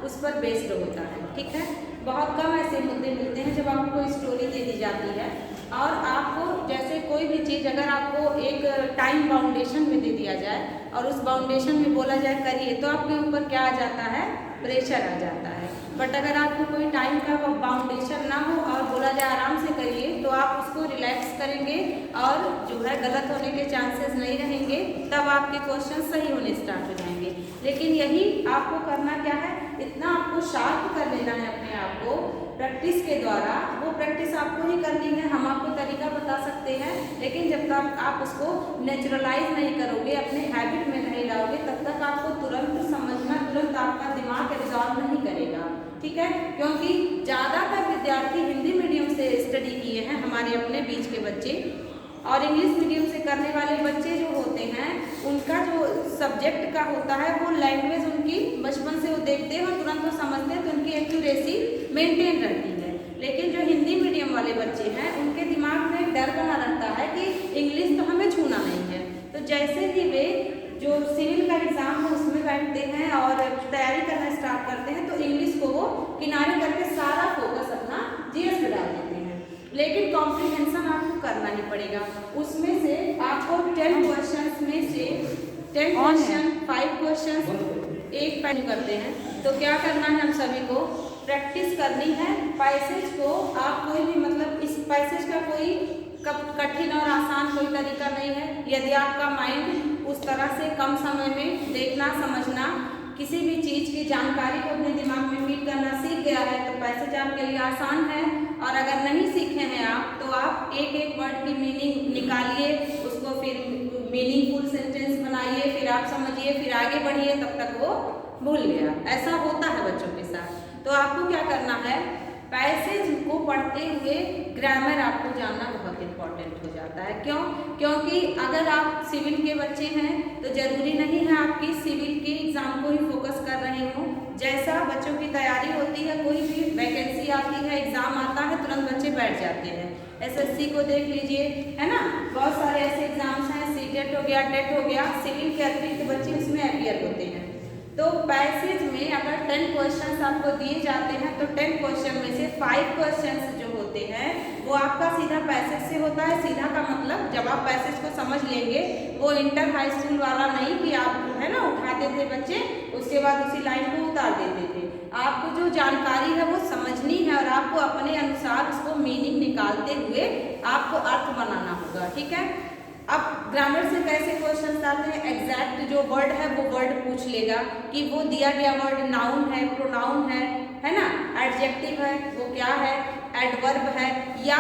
उस पर बेस्ड होता है, ठीक है। बहुत कम ऐसे मुद्दे मिलते हैं जब आपको स्टोरी दे दी जाती है और आपको जैसे कोई भी चीज़ अगर आपको एक टाइम बाउंडेशन में दे दिया जाए और उस बाउंडेशन में बोला जाए करिए, तो आपके ऊपर क्या आ जाता है, प्रेशर आ जाता है। बट अगर आपको कोई टाइम का बाउंडेशन ना हो और बोला जाए आराम से करिए, तो आप उसको रिलैक्स करेंगे और जो है गलत होने के चांसेस नहीं रहेंगे, तब आपके क्वेश्चन सही होने स्टार्ट हो जाएंगे। लेकिन यही आपको करना क्या है, इतना आपको शार्प कर लेना है अपने आप को प्रैक्टिस के द्वारा। वो प्रैक्टिस आपको ही करनी है, हम आपको तरीका बता सकते हैं, लेकिन जब तक आप उसको नेचुरलाइज नहीं करोगे, अपने हैबिट में नहीं लाओगे, तब तक आपको तुरंत समझना, तुरंत आपका दिमाग एब्जॉर्ब नहीं करेगा, ठीक है। क्योंकि ज़्यादातर विद्यार्थी हिंदी मीडियम से स्टडी किए हैं, हमारे अपने बीच के बच्चे, और इंग्लिश मीडियम से करने वाले बच्चे जो होते हैं, उनका जो सब्जेक्ट का होता है वो लैंग्वेज उनकी बचपन से वो देखते हैं और तुरंत वो समझते हैं, तो उनकी एक्यूरेसी मेंटेन रहती है। लेकिन जो हिंदी मीडियम वाले बच्चे हैं, उनके दिमाग में डर बना रहता है कि इंग्लिश तो हमें छूना नहीं है। तो जैसे ही वे जो सिविल का एग्ज़ाम है उसमें बैठते हैं और तैयारी करना स्टार्ट करते हैं, तो इंग्लिश को वो किनारे करके सारा फोकस अपना जीएस पे डाल देते हैं। लेकिन कॉम्प्रिहेंशन आपको करना ही पड़ेगा। उसमें से आपको 10 क्वेश्चंस में से 10 क्वेश्चन 5 क्वेश्चन एक पेन करते हैं, तो क्या करना है, हम सभी को प्रैक्टिस करनी है। पैसेज को आप कोई भी, मतलब इस पैसेज का कोई कठिन और आसान कोई तरीका नहीं है। यदि आपका माइंड उस तरह से कम समय में देखना समझना, किसी भी चीज़ की जानकारी को अपने दिमाग में फीड करना सीख गया है, तो पैसेज आपके लिए आसान है। और अगर नहीं सीखे हैं आप, तो आप एक एक वर्ड की मीनिंग निकालिए, उसको फिर मीनिंगफुल सेंटेंस बनाइए, फिर आप समझिए, फिर आगे बढ़िए, तब तक वो भूल गया। ऐसा होता है बच्चों के साथ। तो आपको क्या करना है, पैसेज को पढ़ते हुए ग्रामर आपको जानना बहुत इम्पॉर्टेंट हो जाता है। क्यों? क्योंकि अगर आप सिविल के बच्चे हैं तो ज़रूरी नहीं है आपकी सिविल के एग्ज़ाम को ही फोकस कर रहे हो। जैसा बच्चों की तैयारी होती है, कोई भी वैकेंसी आती है, एग्ज़ाम आता है, तुरंत बच्चे बैठ जाते हैं। एसएससी को देख लीजिए, है ना, बहुत सारे ऐसे एग्ज़ाम्स हैं, सीटेट हो गया, टेट हो गया, सिविल के अतिरिक्त बच्चे उसमें अपीयर होते हैं। तो पैसेज में अगर 10 क्वेश्चंस आपको दिए जाते हैं, तो 10 क्वेश्चन में से 5 क्वेश्चंस जो होते हैं वो आपका सीधा पैसेज से होता है। सीधा का मतलब जब आप पैसेज को समझ लेंगे, वो इंटर हाई स्कूल वाला नहीं कि आप है ना उठाते थे बच्चे, उसके बाद उसी लाइन को उतार देते थे। आपको जो जानकारी है वो समझनी है और आपको अपने अनुसार उसको मीनिंग निकालते हुए आपको अर्थ बनाना होगा, ठीक है। अब ग्रामर से कैसे क्वेश्चन आते हैं, एग्जैक्ट जो वर्ड है वो वर्ड पूछ लेगा कि वो दिया गया वर्ड नाउन है, प्रोनाउन है ना, एडजेक्टिव है, वो क्या है, एडवर्ब है, या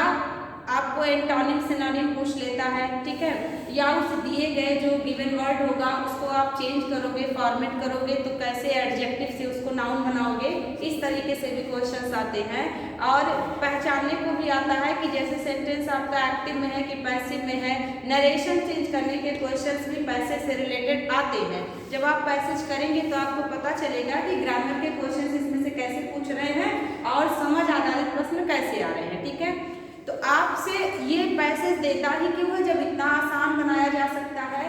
आपको एंटोनिम सिनोनिम पूछ लेता है, ठीक है। या उस दिए गए जो गिवन वर्ड होगा उसको आप चेंज करोगे, फॉर्मेट करोगे, तो कैसे एडजेक्टिव से उसको नाउन बनाओगे, इस तरीके से भी क्वेश्चंस आते हैं। और पहचानने को भी आता है कि जैसे सेंटेंस आपका एक्टिव में है कि पैसिव में है। नरेशन चेंज करने के क्वेश्चंस भी पैसेज से रिलेटेड आते हैं। जब आप पैसेज करेंगे तो आपको पता चलेगा कि ग्रामर के क्वेश्चंस इसमें से कैसे पूछ रहे हैं और समझ आधारित प्रश्न कैसे आ रहे हैं, ठीक है। तो आपसे ये पैसेज देता ही क्यों है जब इतना आसान बनाया जा सकता है,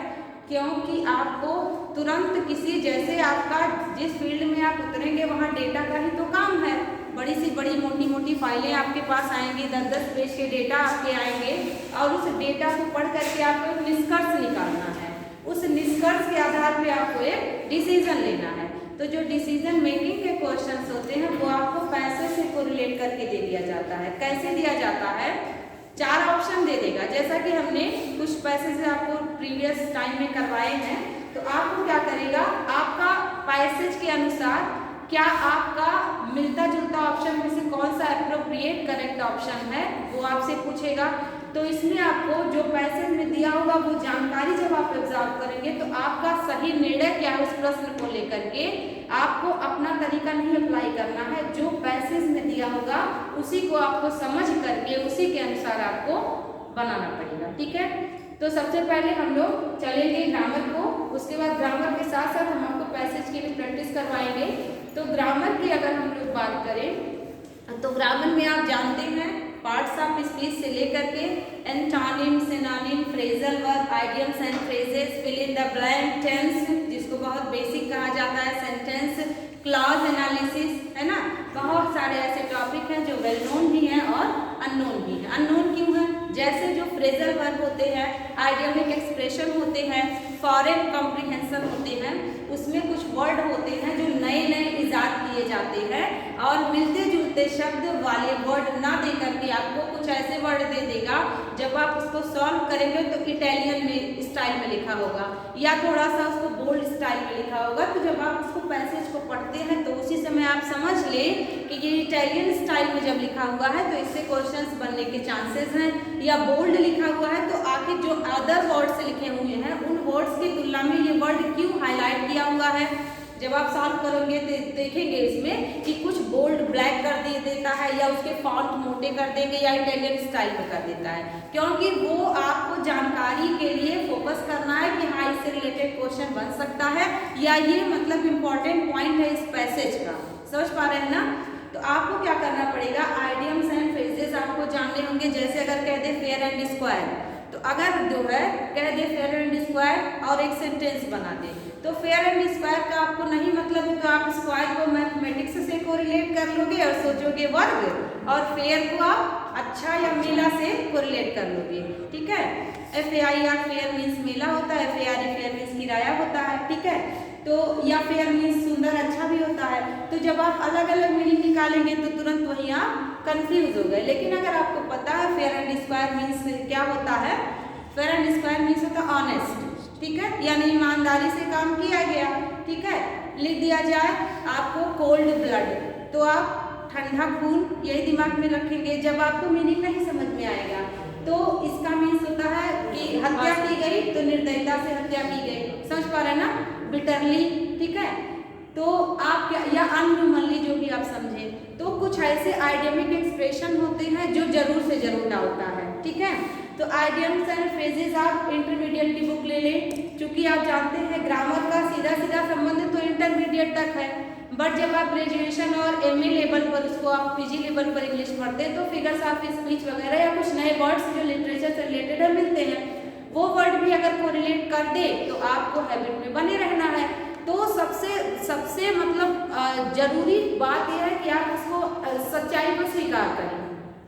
क्योंकि आपको तुरंत किसी, जैसे आपका जिस फील्ड में आप उतरेंगे वहाँ डेटा का ही तो काम है। बड़ी सी बड़ी मोटी मोटी फाइलें आपके पास आएंगी, 10-10 पेज के डेटा आपके आएंगे और उस डेटा को पढ़ करके आपको एक निष्कर्ष निकालना है। उस निष्कर्ष के आधार पे आपको एक डिसीजन लेना है। तो जो डिसीजन मेकिंग के क्वेश्चंस होते हैं वो आपको पैसेज से कोरिलेट करके दे दिया जाता है। कैसे दिया जाता है, 4 ऑप्शन दे देगा। जैसा कि हमने कुछ पैसेज आपको प्रीवियस टाइम में करवाए हैं, तो आपको क्या करेगा, आपका पैसेज के अनुसार क्या आपका मिलता जुलता ऑप्शन में से कौन सा एप्रोप्रिएट करेक्ट ऑप्शन है वो आपसे पूछेगा। तो इसमें आपको जो पैसेज में दिया होगा वो जानकारी जब आप ऑब्जर्व करेंगे तो आपका सही निर्णय क्या है उस प्रश्न को लेकर के आपको अपना तरीका नहीं अप्लाई करना है। जो पैसेज में दिया होगा उसी को आपको समझ करके उसी के अनुसार आपको बनाना पड़ेगा, ठीक है। तो सबसे पहले हम लोग चलेंगे ग्रामर को, उसके बाद ग्रामर के साथ साथ हम आपको पैसेज की भी प्रैक्टिस करवाएंगे। तो ग्रामर की अगर हम लोग बात करें तो ग्रामर में आप जानते हैं पार्ट्स ऑफ स्पीच से लेकर के antonym, synonym, phrasal verb, idioms and phrases, fill in the blank, tense जिसको बहुत बेसिक कहा जाता है, सेंटेंस, क्लॉज एनालिसिस, है ना। बहुत सारे ऐसे टॉपिक हैं जो वेल नोन भी हैं और अननोन भी हैं। अननोन क्यों है? जैसे जो फ्रेजल वर्ब होते हैं, आइडियमिक एक्सप्रेशन होते हैं, फॉरेन कॉम्प्रिहेंशन होते हैं, उसमें कुछ वर्ड होते हैं जो नए नए इजाद किए जाते हैं और मिलते जुलते शब्द वाले वर्ड ना दे करके आपको कुछ ऐसे वर्ड दे देगा, जब आप उसको सॉल्व करेंगे तो इटालियन में स्टाइल में लिखा होगा या थोड़ा सा उसको बोल्ड स्टाइल में लिखा होगा। तो जब आप उसको पैसेज को पढ़ते हैं तो उसी समय आप समझ लें कि ये इटालियन स्टाइल में जब लिखा हुआ है तो इससे क्वेश्चंस बनने के चांसेस हैं। या बोल्ड लिखा हुआ है तो आखिर जो अदर वर्ड्स लिखे हुए हैं उन वर्ड्स की तुलना में ये वर्ड क्यों हाईलाइट किया हुआ है। जब आप सॉल्व करोगे तो देखेंगे इसमें कि कुछ बोल्ड ब्लैक कर देता है या उसके फॉन्ट मोटे कर देंगे या इटालियन स्टाइल में कर देता है, क्योंकि वो आपको जानकारी के लिए फोकस करना है कि हाँ इससे रिलेटेड क्वेश्चन बन सकता है या ये मतलब इम्पोर्टेंट पॉइंट है इस पैसेज का। समझ पा रहे हैं ना। तो आपको क्या करना पड़ेगा, आइडियम्स एंड फ्रेजेस आपको जानने होंगे। जैसे अगर कह दे फेयर एंड स्क्वायर, तो अगर जो है कह दे फेयर एंड स्क्वायर और एक सेंटेंस बना दे, तो फेयर एंड स्क्वायर का आपको नहीं मतलब है तो आप स्क्वायर को मैथमेटिक्स से कोरिलेट कर लोगे और सोचोगे वर्ग, और फेयर को आप अच्छा या मेला से कोरिलेट कर लोगे। ठीक है। FAIR फेयर मीन्स मेला होता है, FARE फेयर मीन्स किराया होता है। ठीक है। तो या फेयर मीन्स सुंदर अच्छा भी होता है। तो जब आप अलग अलग मीनिंग निकालेंगे तो तुरंत वहीं आप कंफ्यूज हो गए। लेकिन अगर आपको पता है फेयर एंड स्क्वायर मीन्स क्या होता है, फेयर एंड स्क्वायर मीन्स होता है ऑनेस्ट। ठीक है, यानी ईमानदारी से काम किया गया। ठीक है। लिख दिया जाए आपको कोल्ड ब्लड, तो आप ठंडा खून, यही दिमाग में रखेंगे। जब आपको मीनिंग नहीं समझ में आएगा तो इसका मीन्स होता है कि हत्या की गई तो निर्दयता से हत्या की गई। समझ पा रहे हैं ना, बिटरली। ठीक है। तो आप क्या या अनह्यूमनली जो भी आप समझे, तो कुछ ऐसे आइडियमिक एक्सप्रेशन होते हैं जो जरूर से जरूर डालता है। ठीक है। तो आइडियम्स एंड फ्रेजेस आप इंटरमीडिएट की बुक ले लें, क्योंकि आप जानते हैं ग्रामर का सीधा सीधा संबंध तो इंटरमीडिएट तक है, बट जब आप ग्रेजुएशन और MA लेवल पर उसको आप PG लेवल पर इंग्लिश पढ़ते हैं तो फिगर्स ऑफ स्पीच वगैरह या कुछ नए वर्ड्स जो लिटरेचर से रिलेटेड है मिलते हैं, वो वर्ड भी अगर कोरिलेट कर दे तो आपको हैबिट में बने रहना है। तो सबसे मतलब जरूरी बात यह है कि आप उसको सच्चाई को स्वीकार करें।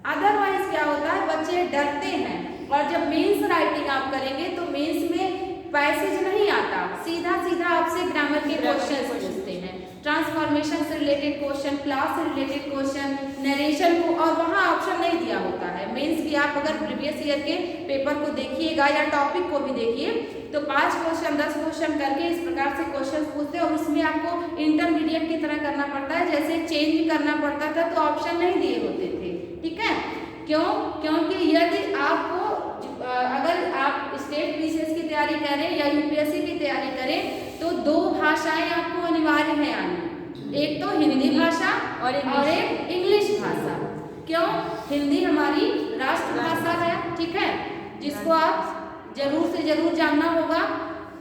अदरवाइज क्या होता है, बच्चे डरते हैं और जब मेंस राइटिंग आप करेंगे तो मेंस में पैसेज नहीं आता, सीधा सीधा आपसे ग्रामर के क्वेश्चन पूछते हैं, ट्रांसफॉर्मेशन से रिलेटेड क्वेश्चन, क्लास से रिलेटेड क्वेश्चन, नरेशन को, और वहाँ ऑप्शन नहीं दिया होता है। मेंस की आप अगर प्रीवियस ईयर के पेपर को देखिएगा या टॉपिक को भी देखिए तो 5 क्वेश्चन 10 क्वेश्चन करके इस प्रकार से क्वेश्चन पूछते हैं, और उसमें आपको इंटरमीडिएट की तरह करना पड़ता है, जैसे चेंज करना पड़ता था तो ऑप्शन नहीं दिए होते थे। ठीक है। क्यों? क्योंकि यदि आपको अगर आप स्टेट BCS की तैयारी करें या UPSC की तैयारी करें तो 2 भाषाएं आपको अनिवार्य है आनी, एक तो हिंदी भाषा और एक इंग्लिश भाषा। क्यों? हिंदी हमारी राष्ट्रभाषा है। ठीक है, जिसको आप जरूर से जरूर जानना होगा।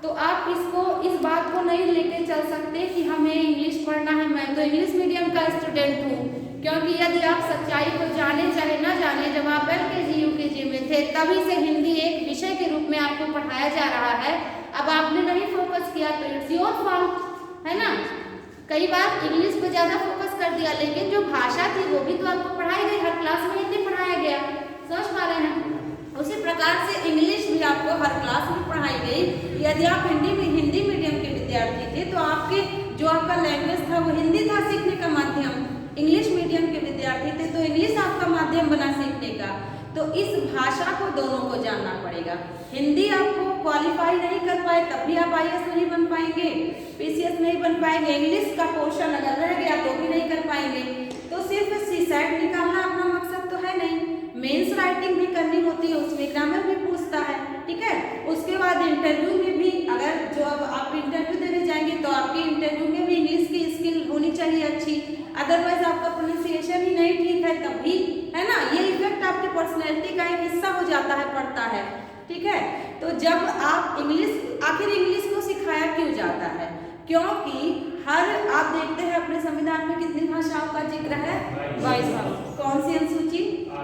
तो आप इस बात को नहीं लेके चल सकते कि हमें इंग्लिश पढ़ना है, मैं तो इंग्लिश मीडियम का स्टूडेंट हूँ, क्योंकि यदि आप सच्चाई को जाने चाहे ना जाने, जब आप LKG UKG में थे तभी से हिंदी एक विषय के रूप में आपको पढ़ाया जा रहा है। अब आपने नहीं फोकस किया तो इट्स योर फॉल्ट, है ना। कई बार इंग्लिश पे ज़्यादा फोकस कर दिया, लेकिन जो भाषा थी वो भी तो आपको पढ़ाई गई, हर क्लास में हिंदी पढ़ाया गया। समझ पा रहे हैं। उसी प्रकार से इंग्लिश भी आपको हर क्लास में पढ़ाई गई। यदि आप हिंदी मीडियम के विद्यार्थी थे तो आपके जो आपका लैंग्वेज था वो हिंदी था सीखने का माध्यम, इंग्लिश मीडियम के विद्यार्थी थे तो इंग्लिश आपका माध्यम बना सीखने का। तो इस भाषा को दोनों को जानना पड़ेगा। हिंदी आपको क्वालिफाई नहीं कर पाए तब भी आप IAS नहीं बन पाएंगे, PCS नहीं बन पाएंगे, इंग्लिश का पोर्शन अगर रह गया तो भी नहीं कर पाएंगे। तो सिर्फ CSAT निकालना अपना मकसद तो है नहीं, मेंस राइटिंग भी करनी होती है, उसमें ग्रामर भी पूछता है। ठीक है। उसके बाद इंटरव्यू में भी अगर जो अब आप इंटरव्यू देने जाएंगे तो आपके इंटरव्यू में भी इंग्लिश की स्किल होनी चाहिए अच्छी, अदरवाइज आपका प्रोनाउंसिएशन ही नहीं ठीक है तब भी, है ना, ये इफेक्ट आपकी पर्सनैलिटी का एक हिस्सा हो जाता है, पड़ता है। ठीक है। तो जब आप आखिर इंग्लिश को सिखाया क्यों जाता है, क्योंकि आप देखते हैं अपने संविधान में कितनी भाषाओं का जिक्र है, 22 भाषा। कौन सी अनुसूची?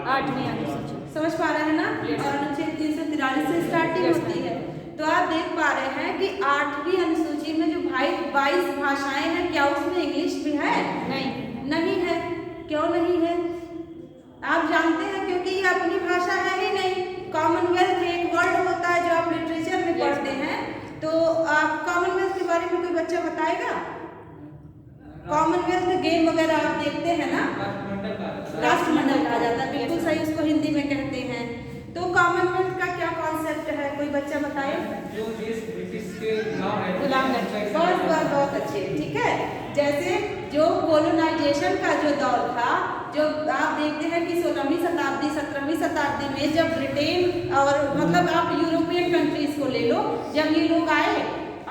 8वीं अनुसूची। समझ पा रहे हैं ना। और अनुच्छेद 343 से स्टार्टिंग होती है। तो तो आप देख पा रहे हैं कि 8वीं अनुसूची में जो 22 भाषाएं हैं, क्या उसमें इंग्लिश भी है? नहीं है। क्यों नहीं है? आप जानते हैं क्योंकि ये अपनी भाषा है ही नहीं। कॉमनवेल्थ एक वर्ड होता है जो आप लिटरेचर में पढ़ते हैं, तो आप कॉमनवेल्थ के बारे में कोई बच्चा बताएगा? कॉमनवेल्थ गेम वगैरह आप देखते हैं ना, राष्ट्रमंडल कहा जाता है, बिल्कुल सही, उसको हिंदी में कहते हैं। तो कॉमनवेल्थ का क्या कॉन्सेप्ट है, कोई बच्चा बताए? जो देश ब्रिटिश के गुलाम है। बहुत अच्छे, ठीक है। जैसे जो कोलोनाइजेशन का जो दौर था, जो आप देखते हैं कि 16वीं शताब्दी 17वीं शताब्दी में जब ब्रिटेन और मतलब आप यूरोपियन कंट्रीज को ले लो, जब ये लोग आए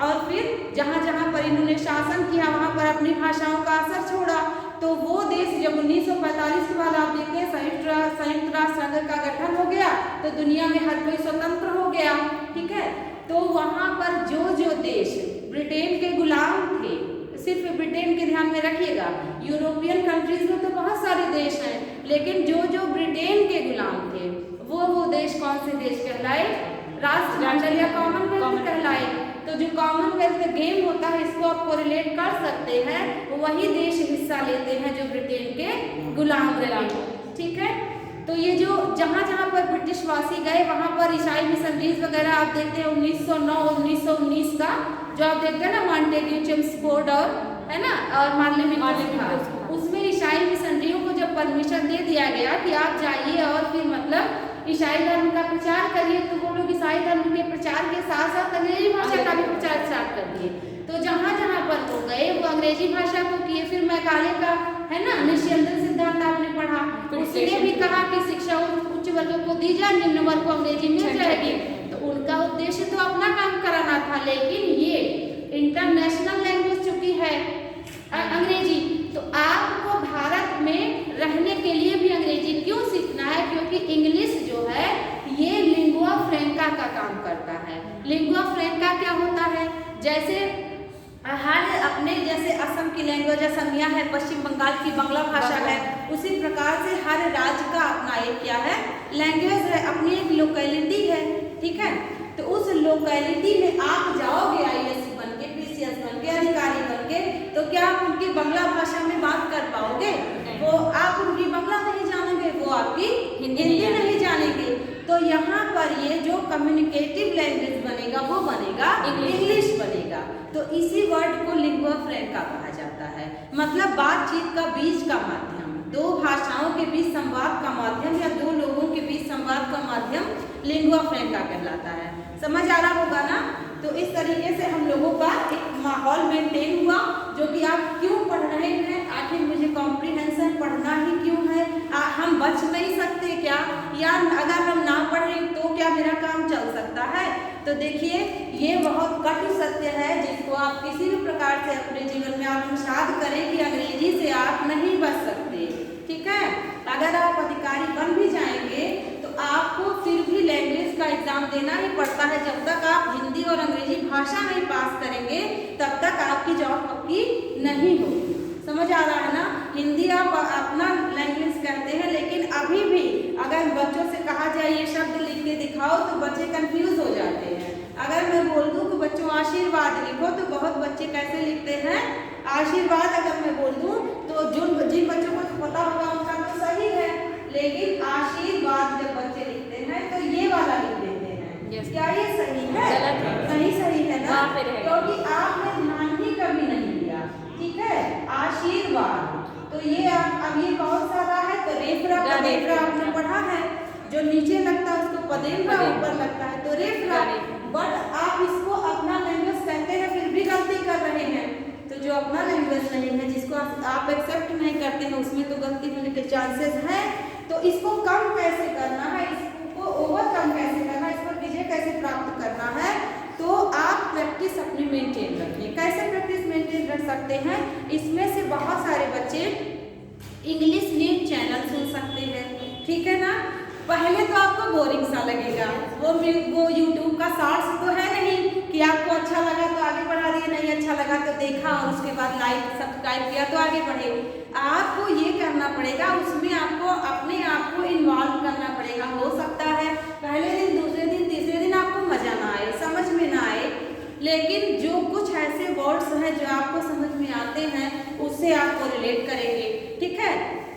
और फिर जहाँ जहाँ पर इन्होंने शासन किया वहाँ पर अपनी भाषाओं का असर छोड़ा, तो वो देश जब 1945 के बाद आप देखते हैं संयुक्त राष्ट्र संघ का गठन हो गया, तो दुनिया में हर कोई स्वतंत्र हो गया, ठीक है। तो वहाँ पर जो देश ब्रिटेन के गुलाम थे, सिर्फ ब्रिटेन के ध्यान में रखिएगा, यूरोपियन कंट्रीज में तो बहुत सारे देश हैं, लेकिन जो ब्रिटेन के गुलाम थे वो देश कौन से देश कहलाए? राष्ट्रमंडल या कॉमनवेल्थ कहलाए। तो जो कॉमनवेल्थ गेम होता है, इसको आप कोरिलेट कर सकते हैं, वही देश हिस्सा लेते हैं जो ब्रिटेन के गुलाम रहे, ठीक है। तो ये जो जहाँ जहाँ पर ब्रिटिशवासी गए वहाँ पर ईसाई मिशनरीज वगैरह आप देखते हैं 1909 1919 का जो आप देखते हैं ना, मॉन्टेग्यू, चेम्सफोर्ड और है ना, और मार्लेमेंटस था, उसमें ईसाई मिशनरियों को जब परमिशन दे दिया गया कि आप जाइए और फिर मतलब ईसाई धर्म का प्रचार करिए, तो वो लोग ईसाई धर्म के प्रचार के साथ साथ अंग्रेजी भाषा का भी प्रचार स्टार्ट कर दिए। तो जहाँ जहाँ पर वो गए वो अंग्रेजी भाषा को किए। फिर मैकाले का है ना, निस्यंदन सिद्धांत आपने पढ़ा, उसने भी कहा कि शिक्षा उच्च वर्गों को दी जाए, निम्न वर्ग को अंग्रेजी मिल जाएगी। तो उनका उद्देश्य तो अपना काम कराना था, लेकिन ये इंटरनेशनल लैंग्वेज चुकी है अंग्रेजी, तो आपको भारत में रहने के लिए भी अंग्रेजी क्यों सीखना है? क्योंकि इंग्लिश जो है ये लिंगुआ फ्रैंका का काम करता है। लिंगुआ फ्रैंका क्या होता है? जैसे हर अपने जैसे असम की लैंग्वेज असमिया है, पश्चिम बंगाल की बांग्ला भाषा है, उसी प्रकार से हर राज्य का अपना एक क्या है, लैंग्वेज है, अपनी एक लोकेलिटी है, ठीक है। तो उस लोकेलिटी में आप जाओगे IAS बन के, PCS बन के, अधिकारी बन के, तो क्या आप उनकी बांग्ला भाषा में बात कर पाओगे? वो आप उनकी बांग्ला नहीं जानेंगे, वो आपकी हिंदी नहीं जानेंगे। तो यहाँ पर ये जो कम्युनिकेटिव लैंग्वेज बनेगा वो बनेगा इंग्लिश बनेगा। तो इसी वर्ड को लिंगुआ फ्रैंका कहा जाता है, मतलब बातचीत का बीच का माध्यम, दो भाषाओं के बीच संवाद का माध्यम या दो लोगों के बीच संवाद का माध्यम लिंगुआ फ्रैंका कहलाता है। समझ आ रहा होगा ना? तो इस तरीके से हम लोगों का एक माहौल मेंटेन हुआ, जो कि आप क्यों पढ़ रहे हैं, आखिर मुझे कॉम्प्रिहेंशन पढ़ना ही क्यों है, हम बच नहीं सकते क्या, या अगर हम ना पढ़ें तो क्या मेरा काम चल सकता है? तो देखिए ये बहुत कटु सत्य है, जिसको आप किसी भी प्रकार से अपने जीवन में आत्मसात करें कि अंग्रेजी से आप नहीं बच सकते, ठीक है। अगर आप अधिकारी बन भी जाएंगे तो आपको फिर भी लैंग्वेज का एग्जाम देना ही पड़ता है। जब तक आप हिंदी और अंग्रेजी भाषा नहीं पास करेंगे तब तक आपकी जॉब पक्की नहीं होगी। समझ आ रहा है ना? हिंदी आप अपना लैंग्वेज कहते हैं, लेकिन अभी भी अगर बच्चों से कहा जाए ये शब्द लिख के दिखाओ तो बच्चे कंफ्यूज हो जाते हैं। अगर मैं बोल दूं कि बच्चों आशीर्वाद लिखो तो बहुत बच्चे कैसे लिखते हैं आशीर्वाद। अगर मैं बोल दूं तो जिन बच्चों को पता होगा उनका तो सही है, लेकिन आशीर्वाद जब बच्चे लिखते हैं तो ये वाला लिख देते हैं। क्या ये सही है? नहीं सही है ना, क्योंकि आपने ध्यान ही कभी नहीं दिया, ठीक है। आशीर्वाद तो ये अब ये बहुत सारा है, तो रेफरा आपने पढ़ा है, जो नीचे लगता है उसको पदेफरा ऊपर लगता है, तो रेफरा। बट आप इसको अपना लैंग्वेज कहते हैं फिर भी गलती कर रहे हैं। तो जो अपना लैंग्वेज नहीं है, जिसको आप एक्सेप्ट नहीं करते हैं, उसमें तो गलती होने के चांसेस हैं। तो इसको कम कैसे करना है, इसको ओवरकम कैसे करना है, इस पर विजय कैसे प्राप्त करना है, तो आप प्रैक्टिस अपनी मेंटेन रखिए। कैसे प्रैक्टिस मेंटेन रख सकते हैं? इसमें से बहुत सारे बच्चे इंग्लिश न्यूज चैनल सुन सकते हैं, ठीक है ना। पहले तो आपको बोरिंग सा लगेगा, वो यूट्यूब का शॉर्ट्स तो है नहीं कि आपको अच्छा लगा तो आगे बढ़ा दिए, नहीं अच्छा लगा तो देखा और उसके बाद लाइक सब्सक्राइब किया तो आगे बढ़े। आपको ये करना पड़ेगा, उसमें आपको अपने आप को इन्वॉल्व करना पड़ेगा। हो सकता है पहले दिन, दूसरे दिन, तीसरे दिन आपको मजा ना आए, समझ में करेंगे, ठीक है।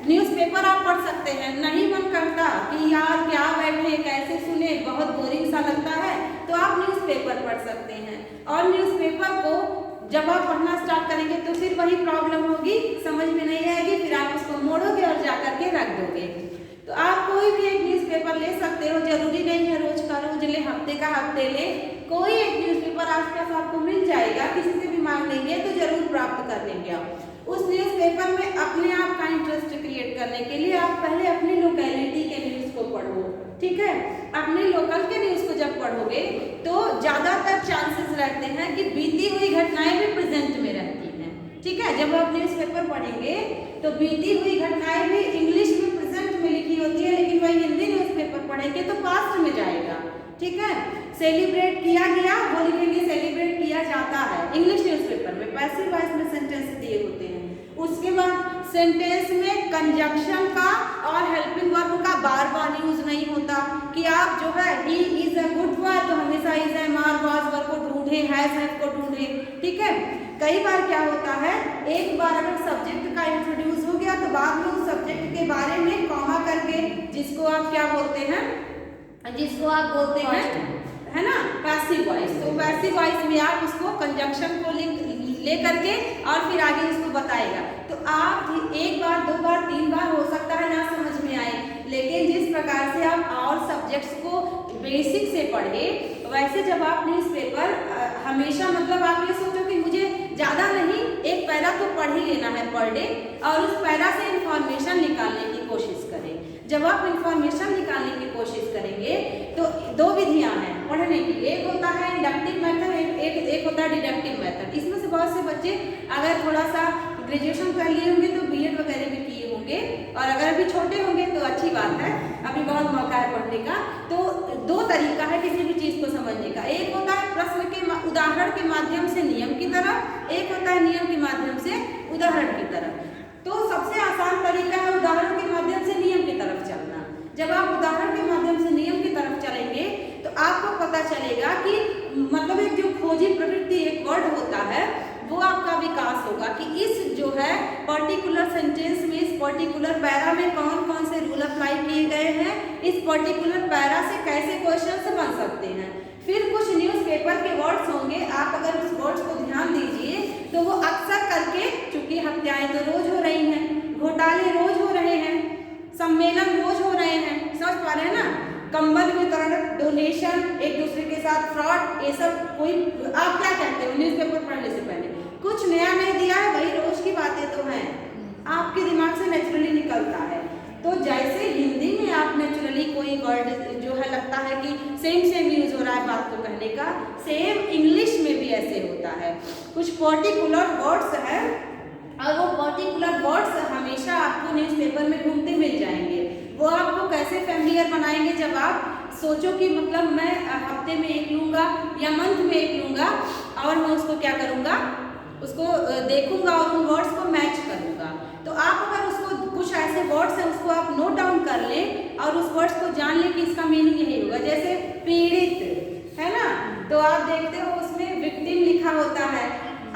न्यूज़पेपर आप पढ़ सकते हैं, नहीं मन करता कि यार क्या बैठे कैसे सुने, बहुत बोरिंग सा लगता है, तो आप न्यूज़पेपर पढ़ सकते हैं। और न्यूज़पेपर को जब आप पढ़ना स्टार्ट करेंगे तो फिर वही प्रॉब्लम होगी, समझ में नहीं आएगी, फिर आप उसको मोड़ोगे और जा करके रख दोगे। तो आप कोई भी एक न्यूज़पेपर ले सकते हो, जरूरी नहीं है रोज का रोज ले, हफ्ते का हफ्ते ले, कोई एक न्यूज़पेपर आसपास आपको मिल जाएगा, किसी से भी मांग लेंगे तो जरूर प्राप्त कर लेंगे आप। उस न्यूज़पेपर में अपने आप का इंटरेस्ट क्रिएट करने के लिए आप पहले अपनी लोकेलिटी के न्यूज़ को पढ़ो, ठीक है। अपने लोकल के न्यूज़ को जब पढ़ोगे तो ज़्यादातर चांसेस रहते हैं कि बीती हुई घटनाएं भी प्रेजेंट में रहती हैं, ठीक है। जब आप न्यूज़पेपर पढ़ेंगे तो बीती हुई घटनाएं भी इंग्लिश में प्रेजेंट में लिखी होती है, लेकिन वही हिंदी न्यूज़पेपर पढ़ेंगे तो पास्ट में जाएगा, ठीक है। सेलिब्रेट किया गया वो लिखेंगे सेलिब्रेट किया जाता है इंग्लिश न्यूज़पेपर में, पैसिव वॉइस में सेंटेंस दिए होते हैं। उसके बाद सेंटेंस में कंजंक्शन का और हेल्पिंग वर्ब का बार बार यूज नहीं होता कि आप जो है ही इज अ गुड बॉय तो हमेशा is am are was verb को ढूंढे, हैज को ढूंढे, ठीक है। कई बार क्या होता है, एक बार अगर सब्जेक्ट का इंट्रोड्यूस हो गया तो बाद में उस सब्जेक्ट के बारे में कॉमा करके, जिसको आप क्या बोलते हैं, जिसको आप बोलते हैं है ना पैसिव वॉइस, तो पैसिव वॉइस में आप उसको कंजंक्शन को ले करके और फिर आगे उसको बताएगा। तो आप एक बार दो बार तीन बार हो सकता है ना समझ में आए, लेकिन जिस प्रकार से आप और सब्जेक्ट्स को बेसिक से पढ़े, वैसे जब आप न्यूज़पेपर हमेशा मतलब आप ये सोचो कि मुझे ज़्यादा नहीं एक पैरा तो पढ़ ही लेना है पर डे, और उस पैरा से इंफॉर्मेशन निकालने की कोशिश करें। जब आप इंफॉर्मेशन निकालने की कोशिश करेंगे तो दो विधियां हैं पढ़ने की, एक होता है इंडक्टिव मेथड, एक होता है डिडक्टिव मेथड। इसमें से बहुत से बच्चे अगर थोड़ा सा ग्रेजुएशन कर लिए होंगे तो बीएड वगैरह भी किए होंगे, और अगर अभी छोटे होंगे तो अच्छी बात है, अभी बहुत मौका है पढ़ने का। तो दो तरीका है किसी भी चीज़ को समझने का, एक होता है प्रश्न के उदाहरण के माध्यम से नियम की तरफ, एक होता है नियम के माध्यम से उदाहरण की तरफ। तो सबसे आसान तरीका है उदाहरण के माध्यम से नियम की तरफ चलना। जब आप उदाहरण के माध्यम से नियम की तरफ चलेंगे तो आपको पता चलेगा कि मतलब एक जो खोजी प्रवृत्ति एक वर्ड होता है वो आपका विकास होगा कि इस जो है पर्टिकुलर सेंटेंस में, इस पर्टिकुलर पैरा में कौन कौन से रूल अप्लाई किए गए हैं, इस पर्टिकुलर पैरा से कैसे क्वेश्चंस बन सकते हैं। फिर कुछ न्यूज़पेपर के वर्ड्स होंगे, आप अगर उस वर्ड्स को ध्यान दीजिए तो वो अक्सर करके, चूंकि हत्याएं तो रोज हो रही हैं, घोटाले रोज हो रहे हैं, सम्मेलन रोज हो रहे हैं, समझ पा रहे हैं ना, कंबल वितरण, डोनेशन, एक दूसरे के साथ फ्रॉड, ये सब कोई आप क्या कहते हो न्यूज़पेपर पढ़ने से पहले, कुछ नया नहीं दिया है, वही रोज की बातें तो हैं, आपके दिमाग से नेचुरली निकलता है। तो जैसे हिंदी में आप नेचुरली कोई वर्ड जो है लगता है कि सेम यूज हो रहा है बात को कहने का, सेम इंग्लिश में भी ऐसे होता है। कुछ पर्टिकुलर वर्ड्स हैं और वो पर्टिकुलर वर्ड्स हमेशा आपको न्यूज़पेपर में ढूंढते मिल जाएंगे। वो आपको कैसे फैमिलियर बनाएंगे, जब आप सोचो कि मतलब मैं हफ्ते में एक लूँगा या मंथ में एक लूँगा और मैं उसको क्या करूँगा, उसको देखूंगा और उन वर्ड्स को मैच करूंगा। तो आप अगर उसको कुछ ऐसे वर्ड्स हैं उसको आप नोट डाउन कर लें और उस वर्ड्स को जान लें कि इसका मीनिंग यही होगा। जैसे पीड़ित है ना, तो आप देखते हो उसमें विक्टिम लिखा होता है,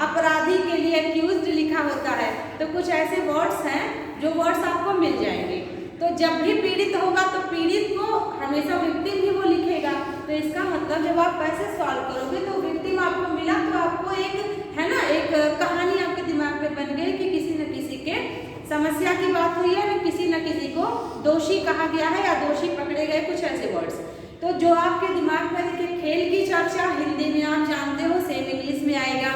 अपराधी के लिए एक्यूज्ड लिखा होता है। तो कुछ ऐसे वर्ड्स हैं जो वर्ड्स आपको मिल जाएंगे। तो जब भी पीड़ित होगा तो पीड़ित को हमेशा विक्टिम ही वो लिखेगा। तो इसका मतलब जब आप पैसे सॉल्व करोगे तो विक्टिम आपको मिला तो आपको एक है ना एक कहानी आपके दिमाग में बन गई कि किसी न किसी के समस्या की बात हुई है, किसी न किसी को दोषी कहा गया है या दोषी पकड़े गए, कुछ ऐसे वर्ड्स। तो जो आपके दिमाग में देखिए खेल की चर्चा हिंदी में आप जानते हो, सेम इंग्लिश में आएगा।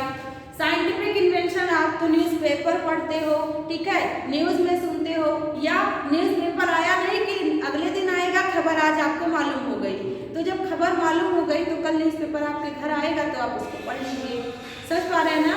साइंटिफिक इन्वेंशन आप तो न्यूज़पेपर पढ़ते हो, ठीक है, न्यूज़ में सुनते हो, या न्यूज़पेपर आया नहीं कि अगले दिन आएगा खबर, आज आपको मालूम हो गई। तो जब खबर मालूम हो गई तो कल न्यूज़पेपर आपके घर आएगा तो आप उसको पढ़ लीजिए, समझ पा रहे हैं ना।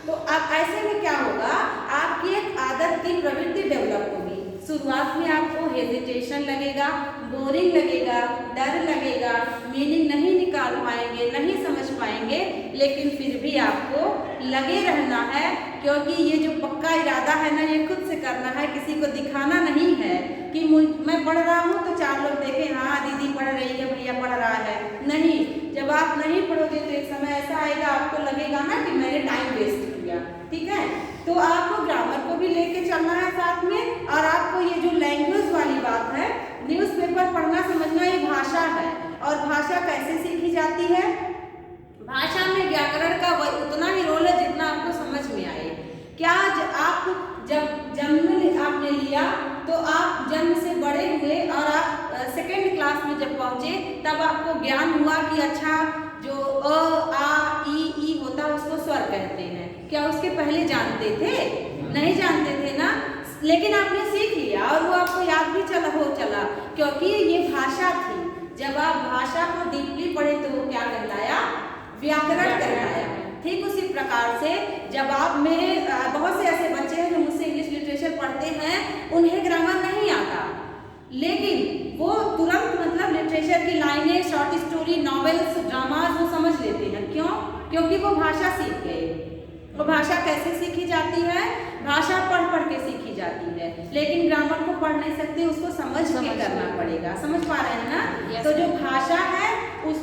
तो अब ऐसे में क्या होगा, आपकी एक आदत की प्रवृत्ति डेवलप होगी। शुरुआत में आपको हेजिटेशन लगेगा, बोरिंग लगेगा, डर लगेगा, मीनिंग नहीं निकाल पाएंगे, नहीं समझ पाएंगे, लेकिन फिर भी आपको लगे रहना है, क्योंकि ये जो पक्का इरादा है ना ये खुद से करना है, किसी को दिखाना नहीं है कि मैं पढ़ रहा हूँ तो चार लोग देखें हाँ दीदी पढ़ रही है, भैया पढ़ रहा है। नहीं, जब आप नहीं पढ़ोगे तो एक समय ऐसा आएगा आपको लगेगा ना कि मैंने टाइम वेस्ट किया, ठीक है। तो आपको ग्रामर को भी लेके चलना है साथ में, और आपको ये जो लैंग्वेज वाली बात है, न्यूज़पेपर पढ़ना समझना ये भाषा है, और भाषा कैसे सीखी जाती है? भाषा में व्याकरण का उतना ही रोल है जितना आपको समझ में आए। क्या आप जब जन्म आपने लिया तो आप जन्म से बड़े हुए और आप सेकेंड क्लास में जब पहुंचे तब आपको ज्ञान हुआ कि अच्छा जो अ आ ई होता है उसको स्वर कहते हैं। क्या उसके पहले जानते थे? नहीं जानते थे ना, लेकिन आपने सीख लिया और वो आपको याद भी चला क्योंकि ये भाषा थी। जब आप भाषा को डीपली पढ़े तो वो क्या कहलाया? व्याकरण कहलाया। ठीक उसी प्रकार से जब आप मेरे बहुत से ऐसे बच्चे हैं जो मुझसे इंग्लिश लिटरेचर पढ़ते हैं, उन्हें ग्रामर नहीं आता, लेकिन वो तुरंत मतलब लिटरेचर की लाइनें, शॉर्ट स्टोरी, नॉवेल्स, ड्रामाज वो समझ लेते हैं। क्यों? क्योंकि वो भाषा सीख गए। वो भाषा कैसे सीखी जाती है? भाषा पढ़ पढ़ के सीखी जाती है, लेकिन ग्रामर को पढ़ नहीं सकते, उसको समझ के करना पड़ेगा। समझ पा रहे हैं ना? तो जो भाषा है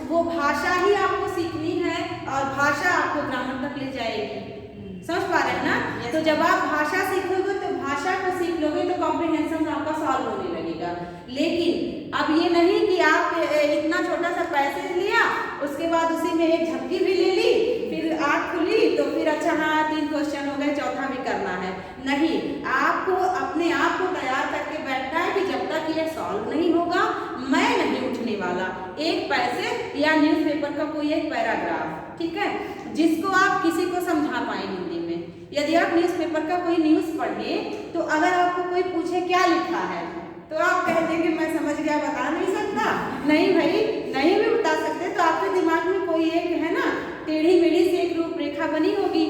वो भाषा ही आपको सीखनी है और भाषा आपको ग्रामर तक ले जाएगी। समझ पा रहे हैं ना? तो जब आप भाषा सीखोगे तो भाषा को सीख लोगे तो कॉम्प्रिहेंशन आपका सॉल्व होने लगेगा। लेकिन अब ये नहीं कि आप इतना छोटा सा पैसेज लिया, उसके बाद उसी में एक झपकी भी ले ली, फिर आँख खुली तो फिर अच्छा हाँ 3 क्वेश्चन हो गए, चौथा भी करना है। नहीं, आपको अपने आप को तैयार करके बैठना है कि जब तक ये सॉल्व नहीं होगा मैं नहीं उठने वाला। एक पैसेज या न्यूज़पेपर का कोई एक पैराग्राफ, ठीक है, जिसको आप किसी को समझा पाए हिंदी में। यदि आप न्यूज़पेपर का कोई न्यूज़ पढ़िए तो अगर आपको कोई पूछे क्या लिखा है तो आप कह देंगे मैं समझ गया, बता नहीं सकता। नहीं भाई, नहीं भी बता सकते तो आपके दिमाग में कोई एक है ना टेढ़ी मेढ़ी से एक रूपरेखा बनी होगी,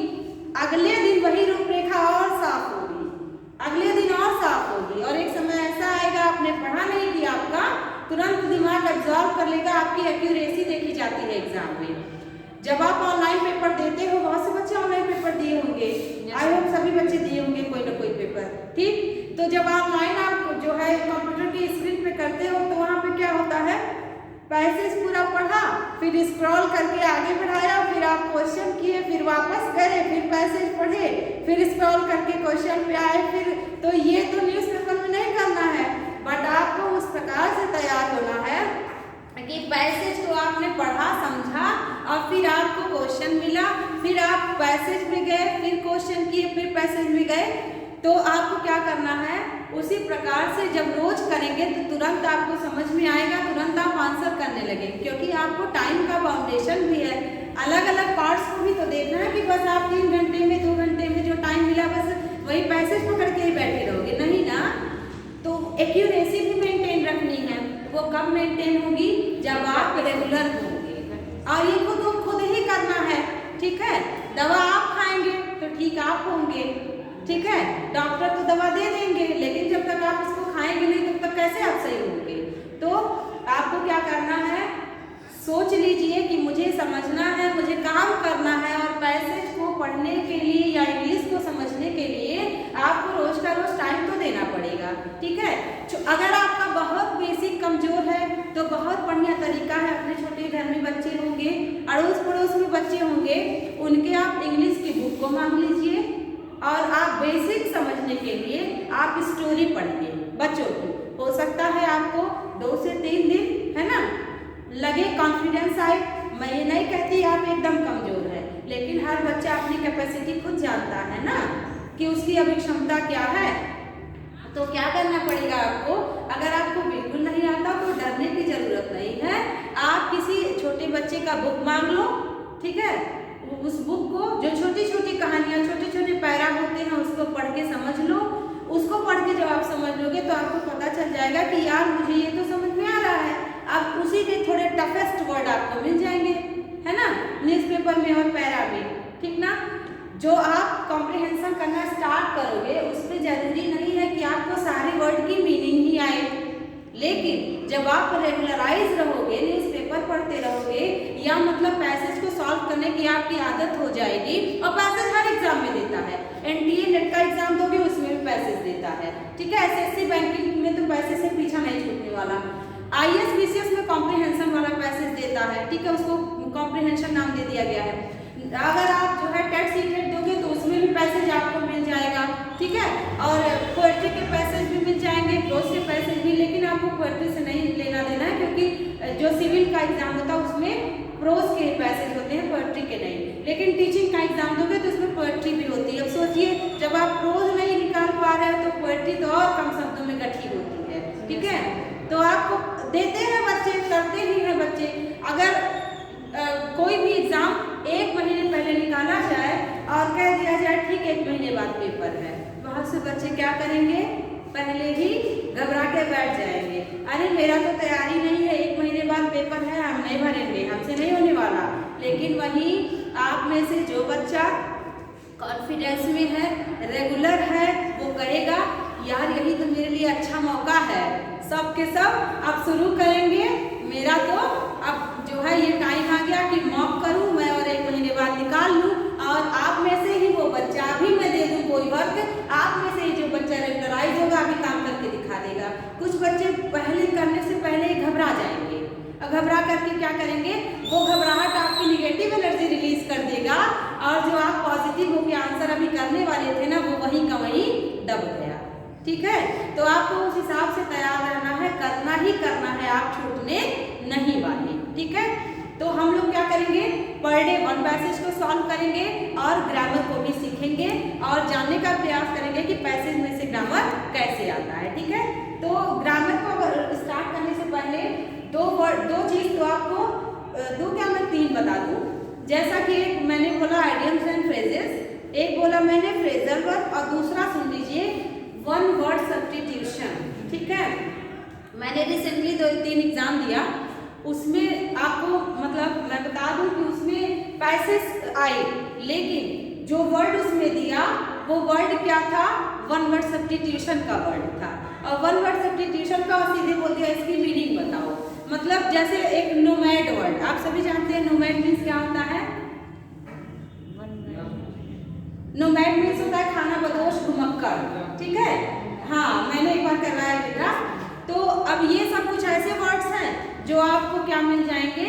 अगले दिन वही रूपरेखा और साफ होगी, अगले दिन और साफ होगी, और एक समय ऐसा आएगा आपने पढ़ा नहीं किया, आपका तुरंत दिमाग एब्जॉर्व कर लेगा। आपकी एक्यूरेसी देखी जाती है एग्जाम में। जब आप ऑनलाइन पेपर देते हो, बहुत से बच्चे ऑनलाइन पेपर दिए होंगे, आई होप सभी बच्चे दिए होंगे कोई ना कोई पेपर, ठीक। तो जब ऑनलाइन आप जो है कंप्यूटर की स्क्रीन पे करते हो तो वहाँ पे क्या होता है, पैसेज पूरा पढ़ा, फिर स्क्रॉल करके आगे बढ़ाया, फिर आप क्वेश्चन किए, फिर वापस गए, फिर पैसेज पढ़े, फिर स्क्रॉल करके क्वेश्चन पे आए, फिर तो ये तो न्यूज़पेपर में नहीं करना है, बट आपको उस प्रकार से तैयार होना है कि पैसेज को आपने पढ़ा, समझा, और फिर आपको क्वेश्चन मिला, फिर आप पैसेज में गए, फिर क्वेश्चन किए, फिर पैसेज में गए, तो आपको क्या करना है उसी प्रकार से जब रोज करेंगे तो तुरंत आपको समझ में आएगा, तुरंत आप आंसर करने लगेंगे, क्योंकि आपको टाइम का बाउंडेशन भी है। अलग अलग पार्ट्स को भी तो देखना है कि बस आप 3 घंटे में 2 घंटे में जो टाइम मिला बस वही पैसेज पकड़ के ही बैठे रहोगे, नहीं ना। तो एक्यूरेसी भी मेंटेन रखनी है। वो कब मेंटेन होगी? जब आप रेगुलर होंगे, और ये खुद ही करना है, ठीक है। दवा आप खाएंगे तो ठीक आप होंगे, ठीक है। डॉक्टर तो दवा दे देंगे, लेकिन जब तक आप उसको खाएंगे नहीं तब तक कैसे आप सही होंगे। तो आपको क्या करना है, सोच लीजिए कि मुझे समझना है, मुझे काम करना है, और पैसेज को पढ़ने के लिए या इंग्लिश को समझने के लिए आपको रोज का रोज टाइम तो देना पड़ेगा, ठीक है। अगर आपका बहुत बेसिक कमजोर है तो बहुत बढ़िया तरीका है, अपने छोटे घर में बच्चे होंगे, अड़ोस पड़ोस में बच्चे होंगे, उनके आप इंग्लिश की बुक को मांग लीजिए, और आप बेसिक समझने के लिए आप स्टोरी पढ़िए बच्चों की। हो सकता है आपको 2 से 3 दिन है ना लगे, कॉन्फिडेंस आए। मैं ये नहीं कहती आप एकदम कमजोर है, लेकिन हर बच्चा अपनी कैपेसिटी खुद जानता है ना कि उसकी अभी क्षमता क्या है। तो क्या करना पड़ेगा आपको, अगर आपको बिल्कुल नहीं आता तो डरने की जरूरत नहीं है। आप किसी छोटे बच्चे का बुक मांग लो, ठीक है। उस बुक को जो छोटी छोटी कहानियाँ, छोटे छोटे पैरा होते हैं, उसको पढ़ के समझ लो। उसको पढ़ के जब आप समझ लोगे तो आपको पता चल जाएगा कि यार मुझे ये तो समझ में आ रहा है। अब उसी के थोड़े टफेस्ट वर्ड आपको मिल जाएंगे, है ना, न्यूज़पेपर में और पैरा में, ठीक ना। जो आप कॉम्प्रिहेंशन करना स्टार्ट करोगे उसमें जरूरी नहीं है कि आपको सारे वर्ड की मीनिंग ही आए, लेकिन जब आप रेगुलराइज रहोगे, न्यूज़पेपर पढ़ते रहोगे, या मतलब पैसेज को सॉल्व करने की आपकी आदत हो जाएगी। और पैसेज हर एग्जाम में देता है, NTA नेट का एग्जाम दोगे उसमें भी पैसेज देता है, ठीक है। SSC बैंकिंग में तो पैसेज से पीछा नहीं छूटने वाला। IAS BCS में कॉम्प्रिहेंशन वाला पैसेज देता है, ठीक है, उसको कॉम्प्रिहेंशन नाम दे दिया गया है। अगर आप जो है टेट सीटेट दोगे तो उसमें भी पैसेज आपको मिल जाएगा, ठीक है। और पोएट्री के पैसेज भी मिल जाएंगे, प्रोज के पैसेज भी, लेकिन आपको पोएट्री से नहीं लेना देना है, क्योंकि जो सिविल का एग्जाम होता है उसमें प्रोज के पैसेज होते हैं, पोएट्री के नहीं। लेकिन टीचिंग का एग्जाम दोगे तो उसमें पोएट्री भी होती है। अब सोचिए, जब आप प्रोज नहीं निकाल पा रहे हो तो पोएट्री तो और कम शब्दों में गठी होती है, ठीक है। तो आपको देते हैं बच्चे, करते ही हैं बच्चे। अगर कोई भी एग्जाम 1 महीने पहले निकाला जाए और कह दिया जाए ठीक 1 महीने बाद पेपर है, वहाँ से बच्चे क्या करेंगे, पहले ही घबरा के बैठ जाएंगे, अरे मेरा तो तैयारी नहीं है, 1 महीने बाद पेपर है, हम नहीं भरेंगे, हमसे नहीं होने वाला। लेकिन वहीं आप में से जो बच्चा कॉन्फिडेंस में है, रेगुलर है, वो कहेगा यार यही तो मेरे लिए अच्छा मौका है, सब के सब अब शुरू करेंगे, मेरा तो अब जो है ये टाइम आ गया कि मॉक करूं मैं और 1 महीने बाद निकाल लूं। और आप में से ही वो बच्चा, अभी मैं दे दूं कोई वर्क, आप में से ही जो बच्चा रेगुलराइज होगा अभी काम करके दिखा देगा। कुछ बच्चे पहले करने से पहले ही घबरा जाएंगे, और घबरा करके क्या करेंगे, वो घबराहट आपकी निगेटिव एनर्जी रिलीज कर देगा, और जो आप पॉजिटिव होकर आंसर अभी करने वाले थे ना, वो वहीं का वहीं दब गया, ठीक है। तो आपको उस हिसाब से तैयार रहना है, करना ही करना है, आप छूटने नहीं वाले, ठीक है। तो हम लोग क्या करेंगे, पर डे 1 पैसेज को सॉल्व करेंगे और ग्रामर को भी सीखेंगे और जानने का प्रयास करेंगे कि पैसेज में से ग्रामर कैसे आता है, ठीक है। तो ग्रामर को स्टार्ट करने से पहले दो चीज तो आपको मैं 3 बता दूं। जैसा कि एक मैंने बोला आइडियम्स एंड फ्रेजेस, एक बोला मैंने फ्रेजल वर्ब, और दूसरा सुन लीजिए 1 वर्ड सब्स्टिट्यूशन, ठीक है। मैंने रिसेंटली 2-3 एग्जाम दिया, उसमें आपको मतलब मैं बता दूं कि उसमें पैसेज आए, लेकिन जो वर्ड उसमें दिया वो वर्ड क्या था, 1 वर्ड सब्स्टिट्यूशन का वर्ड था। और 1 वर्ड सब्स्टिट्यूशन का और सीधे बोल दिया इसकी मीनिंग बताओ। मतलब जैसे एक नोमैड वर्ड, आप सभी जानते हैं नोमैड मीन्स क्या होता है, नोमैड मीन्स होता है खाना बदोश घुमक्कड़, ठीक है। हाँ, मैंने एक बार करवाया बेटा। तो अब ये सब कुछ ऐसे वर्ड्स हैं जो आपको क्या मिल जाएंगे,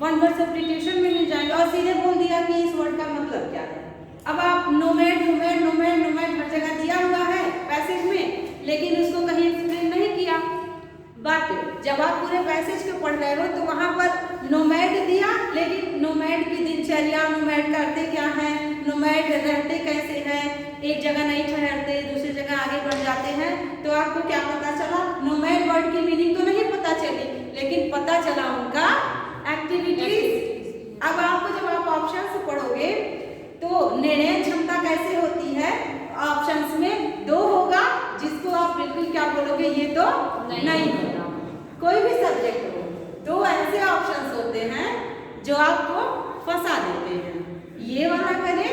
1 वर्ड सब्स्टिट्यूशन में मिल जाएंगे, और सीधे बोल दिया कि इस वर्ड का मतलब क्या है। अब आप नोमैड नोमैड नोमैड नोमैड हर जगह दिया हुआ है पैसेज में, लेकिन उसको कहीं एक्सप्लेन नहीं किया। बट जब आप पूरे पैसेज को पढ़ रहे हो तो वहाँ पर नोमैड दिया, लेकिन नोमैड की दिनचर्या, नोमैड करते क्या है, नोमैड रहते कैसे हैं, एक जगह नहीं ठहरते, दूसरी जगह आगे बढ़ जाते हैं। तो आपको क्या पता चला, नोमैड वर्ड की मीनिंग तो नहीं पता चली, लेकिन पता चला उनका एक्टिविटीज। अब आपको जब आप ऑप्शन से पढ़ोगे तो निर्णय क्षमता कैसे होती है, ऑप्शंस में 2 होगा, जिसको आप बिल्कुल क्या बोलोगे, ये तो नहीं होगा। कोई भी सब्जेक्ट हो, 2 ऐसे ऑप्शंस होते हैं जो आपको फंसा देते हैं। ये वाला करें,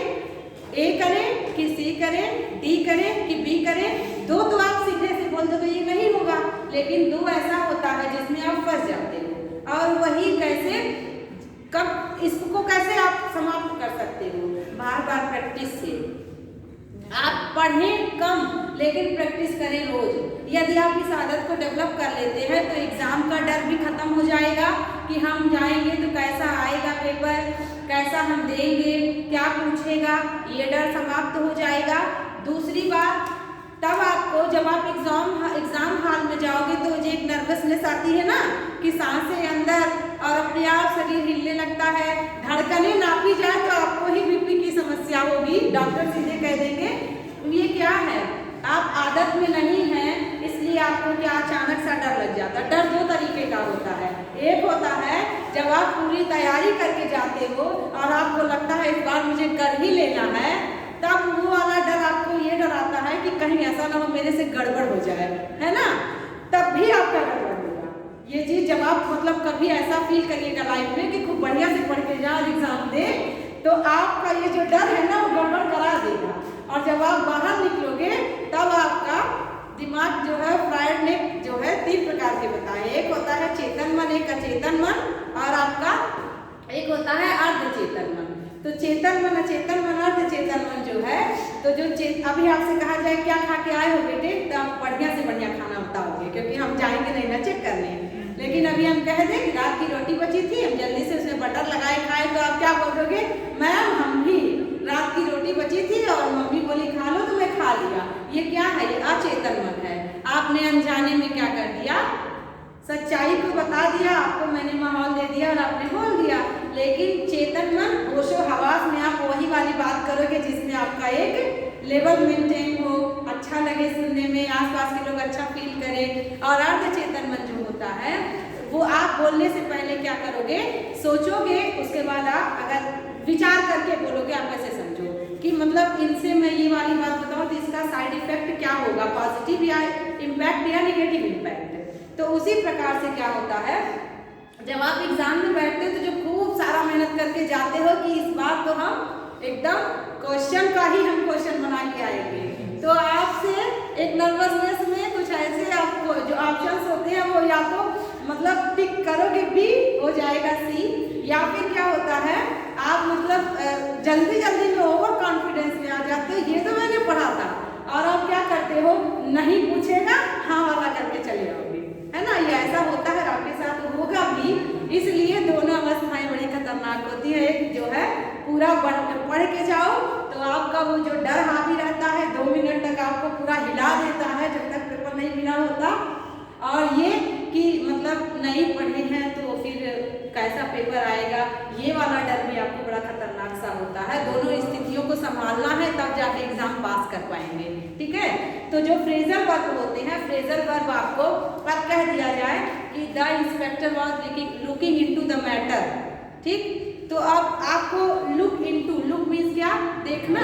ए करें कि सी करें, डी करें कि बी करें, 2 तो आप सीधे से बोल दोगे ये नहीं होगा, लेकिन 2 ऐसा होता है जिसमें आप फंस जाते हो। और वही कैसे, कब इसको कैसे आप समाप्त कर सकते हो, बार बार प्रैक्टिस से। आप पढ़ें कम लेकिन प्रैक्टिस करें रोज। यदि आप इस आदत को डेवलप कर लेते हैं तो एग्जाम का डर भी खत्म हो जाएगा कि हम जाएंगे तो कैसा आएगा पेपर, कैसा हम देंगे, क्या पूछेगा, ये डर समाप्त हो जाएगा। दूसरी बात, तब आपको जब आप एग्जाम हॉल में जाओगे तो जो एक नर्वसनेस आती है ना, कि सांसें अंदर और अपने आप शरीर हिलने लगता है, धड़कनें नापी जाए तो आपको ही बीपी की समस्या होगी, डॉक्टर सीधे कह देंगे। ये क्या है, आप आदत में नहीं हैं, इसलिए आपको क्या अचानक सा डर लग जाता है। डर 2 तरीके का होता है, एक होता है जब आप पूरी तैयारी करके जाते हो और आपको लगता है इस बार मुझे कर ही लेना है, तब वो वाला डर आपको ये डराता है कि कहीं ऐसा ना हो मेरे से गड़बड़ हो जाए, है ना, तब भी आपका गड़बड़ होगा। ये चीज जब आप मतलब कभी ऐसा फील करिएगा लाइफ में कि खूब बढ़िया से पढ़ के जाओ एग्जाम दे, तो आपका ये जो डर है ना वो गड़बड़ करा देगा। और जब आप बाहर निकलोगे तब आपका दिमाग जो है, फ्राइड ने जो है 3 प्रकार के बताए, एक होता है चेतन मन, एक अचेतन मन, और आपका एक होता है अर्धचेतन मन। तो चेतन मन, अचेतन मन, अर्धचेतन मन जो है, तो जो अभी आपसे कहा जाए क्या खा के आए हो बेटे, तो आप बढ़िया से बढ़िया खाना बताओगे, क्योंकि हम जाएंगे नहीं ना चेक करने। लेकिन अभी हम कह दें कि रात की रोटी बची थी, हम जल्दी से उसमें बटर लगाए खाए, तो आप क्या बोलोगे, मैम हम भी रात की रोटी बची थी और मम्मी बोली खा लो तो मैं खा लिया। ये क्या है? ये अचेतन मन है। आपने अनजाने में क्या कर दिया? सच्चाई को बता दिया, आपको मैंने माहौल दे दिया और आपने बोल दिया। लेकिन चेतन मन होशो हवास में आप वही वाली बात करोगे जिसमें आपका एक लेवल मेंटेन हो, अच्छा लगे सुनने में, आसपास के लोग अच्छा फील करें। और अर्ध चेतन मन जो होता है वो आप बोलने से पहले क्या करोगे? सोचोगे, उसके बाद आप अगर विचार करके बोलोगे, आप ऐसे समझो कि मतलब इनसे मैं ये वाली बात बताऊं तो इसका साइड इफेक्ट क्या होगा, पॉजिटिव या इम्पैक्ट या निगेटिव इम्पैक्ट। तो उसी प्रकार से क्या होता है, जब आप एग्जाम में बैठते हो तो जो खूब सारा मेहनत करके जाते हो कि इस बार तो हम एकदम क्वेश्चन का ही हम क्वेश्चन बना के आएंगे, तो आपसे एक नर्वसनेस में कुछ ऐसे आपको जो ऑप्शंस होते हैं वो या तो मतलब टिक करोगे बी हो जाएगा सी, या फिर क्या होता है आप मतलब जल्दी जल्दी में ओवर कॉन्फिडेंस में आ जाते हो, ये तो मैंने पढ़ा था, और आप क्या करते हो, नहीं पूछेगा हाँ वाला करके चले आओगे, है ना। ये ऐसा होता है, आपके साथ होगा भी। इसलिए दोनों अवस्थाएं बड़ी खतरनाक होती है। एक जो है पूरा पढ़ के जाओ तो आपका वो जो डर हावी रहता है 2 मिनट तक आपको पूरा हिला देता है जब तक पेपर नहीं मिला होता, और ये कि मतलब नहीं पढ़े हैं तो फिर कैसा पेपर आएगा, ये वाला डर भी आपको बड़ा खतरनाक सा होता है। दोनों स्थितियों को संभालना है तब जाके एग्जाम पास कर पाएंगे, ठीक है। तो जो फ्रेजल वर्ब होते हैं, फ्रेजल वर्ब आपको कब कह दिया जाए कि the inspector was looking into the matter, ठीक। तो अब आपको लुक इनटू, लुक मीन्स क्या? देखना,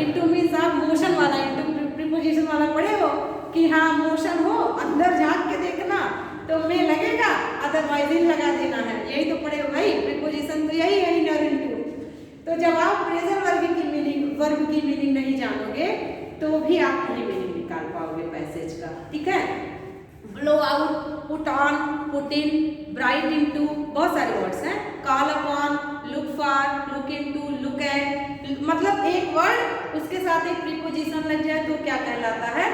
इनटू मीन्स आप मोशन वाला, इनटू प्रीपोजिशन वाला पढ़े हो कि हाँ मोशन हो, अंदर झांक के देखना तो में लगेगा, अदरवाइज इन लगा देना है, यही तो पढ़े हो भाई, प्रीपोजिशन तो यही है, इनर इनटू। तो जब आप फ्रेजल वर्ब की मीनिंग नहीं जानोगे तो भी आप नहीं मीनिंग निकाल पाओगे पैसेज का, ठीक है। Blow out, put on, put in, bright into, बहुत सारे वर्ड्स हैं। Call upon, look for, look into, look at, मतलब एक वर्ड उसके साथ एक प्रीपोजिशन लग जाए तो क्या कहलाता है?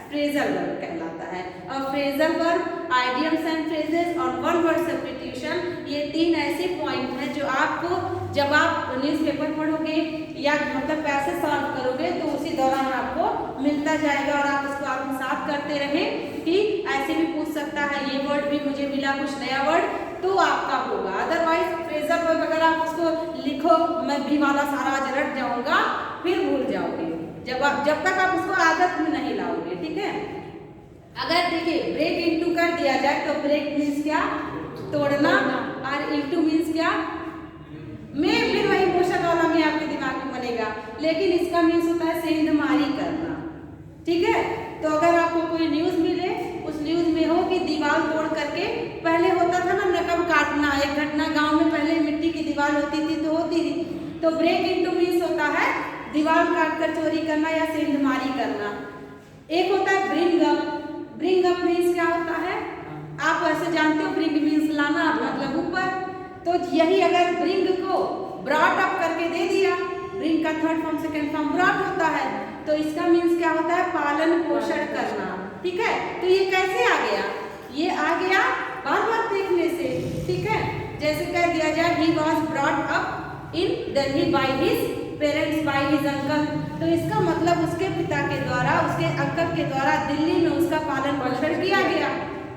फ्रेजल वर्ब कहलाता है। और phrasal verb, idioms and phrases और वन वर्ड सब्स्टिट्यूशन, ये 3 ऐसे पॉइंट हैं जो आपको जब आप न्यूज़पेपर पढ़ोगे या मतलब पैसे सॉल्व करोगे तो उसी दौरान आपको मिलता जाएगा, और आप उसको आत्मसात करते रहें कि ऐसे भी पूछ सकता है, ये वर्ड भी मुझे मिला, कुछ नया वर्ड, तो आपका होगा। अदरवाइज फ्रेजल वर्ब अगर आप उसको लिखो, मैं भी वाला सारा आज रट जाऊंगा, फिर भूल जाओगे जब तक आप उसको आदत में नहीं लाओगे, ठीक है। अगर देखिए ब्रेक इनटू कर दिया जाए तो ब्रेक मीन्स क्या? तोड़ना, और इनटू मीन्स क्या? में, फिर वही मोशन वाला में आपके दिमाग में बनेगा, लेकिन इसका मीन्स होता है सेंधमारी करना, ठीक है। तो अगर आपको कोई न्यूज़ मिले, उस न्यूज़ में हो कि दीवार तोड़ करके, पहले होता था ना नकब काटना, एक घटना गांव में पहले मिट्टी की दीवार होती थी तो होती थी, तो ब्रेक इनटू मीन्स होता है दीवार काट कर चोरी करना या सेंधमारी करना। एक होता है bring up, bring up means क्या होता है? आप ऐसे जानते हो ब्रिंग मीन्स लाना, मतलब ऊपर, तो यही अगर ब्रिंग को ब्रॉट अप करके दे दिया, ब्रिंग का third form second form brought होता है, तो इसका मीन्स क्या होता है? पालन पोषण करना, ठीक है। तो ये कैसे आ गया? ये आ गया बार बार देखने से, ठीक है। जैसे कह दिया जाए he was brought up in Delhi by his parents, by his uncle, तो इसका मतलब उसके पिता के द्वारा, उसके अंकल के द्वारा दिल्ली में उसका पालन पोषण किया गया,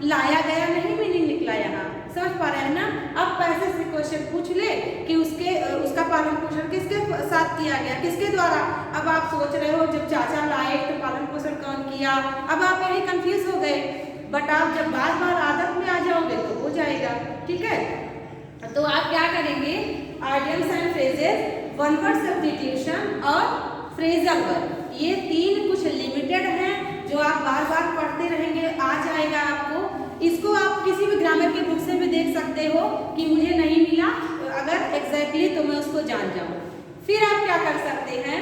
लाया गया नहीं मीनिंग निकला यहाँ, समझ पा रहे हैं ना। अब पैसे से क्वेश्चन पूछ ले कि उसका पालन पोषण किसके साथ किया गया, किसके द्वारा। अब आप सोच रहे हो जब चाचा लाए तो पालन पोषण कौन किया, अब आप यही कंफ्यूज हो गए, बट आप जब बार बार आदत में आ जाओगे तो हो जाएगा, ठीक है। तो आप क्या करेंगे? Idioms and phrases, one word substitution और फ्रेजल वर्ब, ये 3 कुछ लिमिटेड हैं जो आप बार बार पढ़ते रहेंगे, आ जाएगा आपको। इसको आप किसी भी ग्रामर के बुक से भी देख सकते हो कि मुझे नहीं मिला, अगर एग्जैक्टली तो मैं उसको जान जाऊँ। फिर आप क्या कर सकते हैं,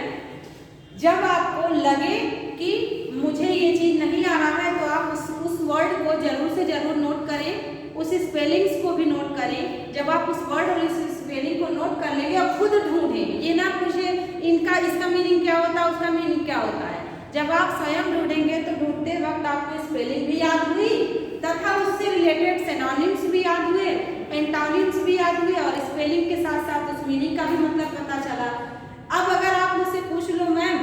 जब आपको लगे कि मुझे ये चीज़ नहीं आ रहा है तो आप उस वर्ड को जरूर से जरूर नोट करें, उस स्पेलिंग्स को भी नोट करें। जब आप उस वर्ड और इस स्पेलिंग को नोट कर लेंगे और खुद ढूंढें, ये ना पूछे इसका मीनिंग क्या होता है, उसका मीनिंग क्या होता है। जब आप स्वयं ढूंढेंगे तो ढूंढते वक्त आपको स्पेलिंग भी याद हुई तथा उससे रिलेटेड सिनोनिम्स भी याद हुए, एंटोनिम्स भी याद हुए, और स्पेलिंग के साथ साथ उस मीनिंग का भी मतलब पता चला। अब अगर आप उससे पूछ लो मैम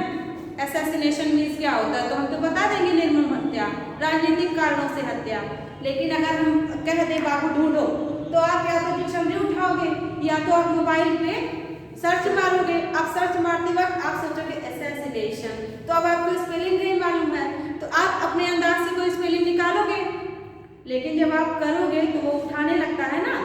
असैसिनेशन मीन्स क्या होता है, तो हम तो बता देंगे निर्मम हत्या, राजनीतिक कारणों से हत्या। लेकिन अगर हम कह दें बाबू ढूंढो, तो आप या तो डिक्शनरी उठाओगे या तो आप मोबाइल पे सर्च मारोगे। आप सर्च मारते वक्त आप सोचोगे असैसिनेशन, तो अब आपको स्पेलिंग नहीं मालूम है तो आप अपने अंदाज से कोई स्पेलिंग निकालोगे। लेकिन जब आप करोगे तो वो उठाने लगता है ना,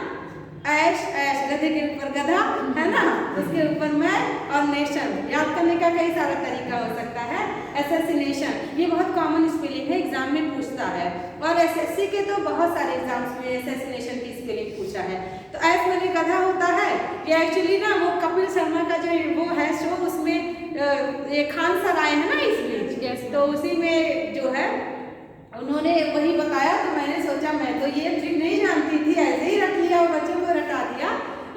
ऐश ऐश गधे के ऊपर गधा है ना, उसके ऊपर मैं और नेशन, याद करने का कई सारा तरीका हो सकता है। असैसिनेशन ये बहुत कॉमन स्पेलिंग है, एग्जाम में पूछता है, और एसएससी के तो बहुत सारे एग्जाम्स में असैसिनेशन की स्पेलिंग पूछा है। तो ऐश मैंने गधा होता है कि एक्चुअली ना वो कपिल शर्मा का जो वो है शो, उसमें ये खान सर आए हैं ना इस बीच, तो उसी में जो है उन्होंने वही बताया, तो मैंने सोचा मैं तो ये ट्रिक नहीं जानती थी, ऐसे ही रख लिया और बच्चों को रटा दिया।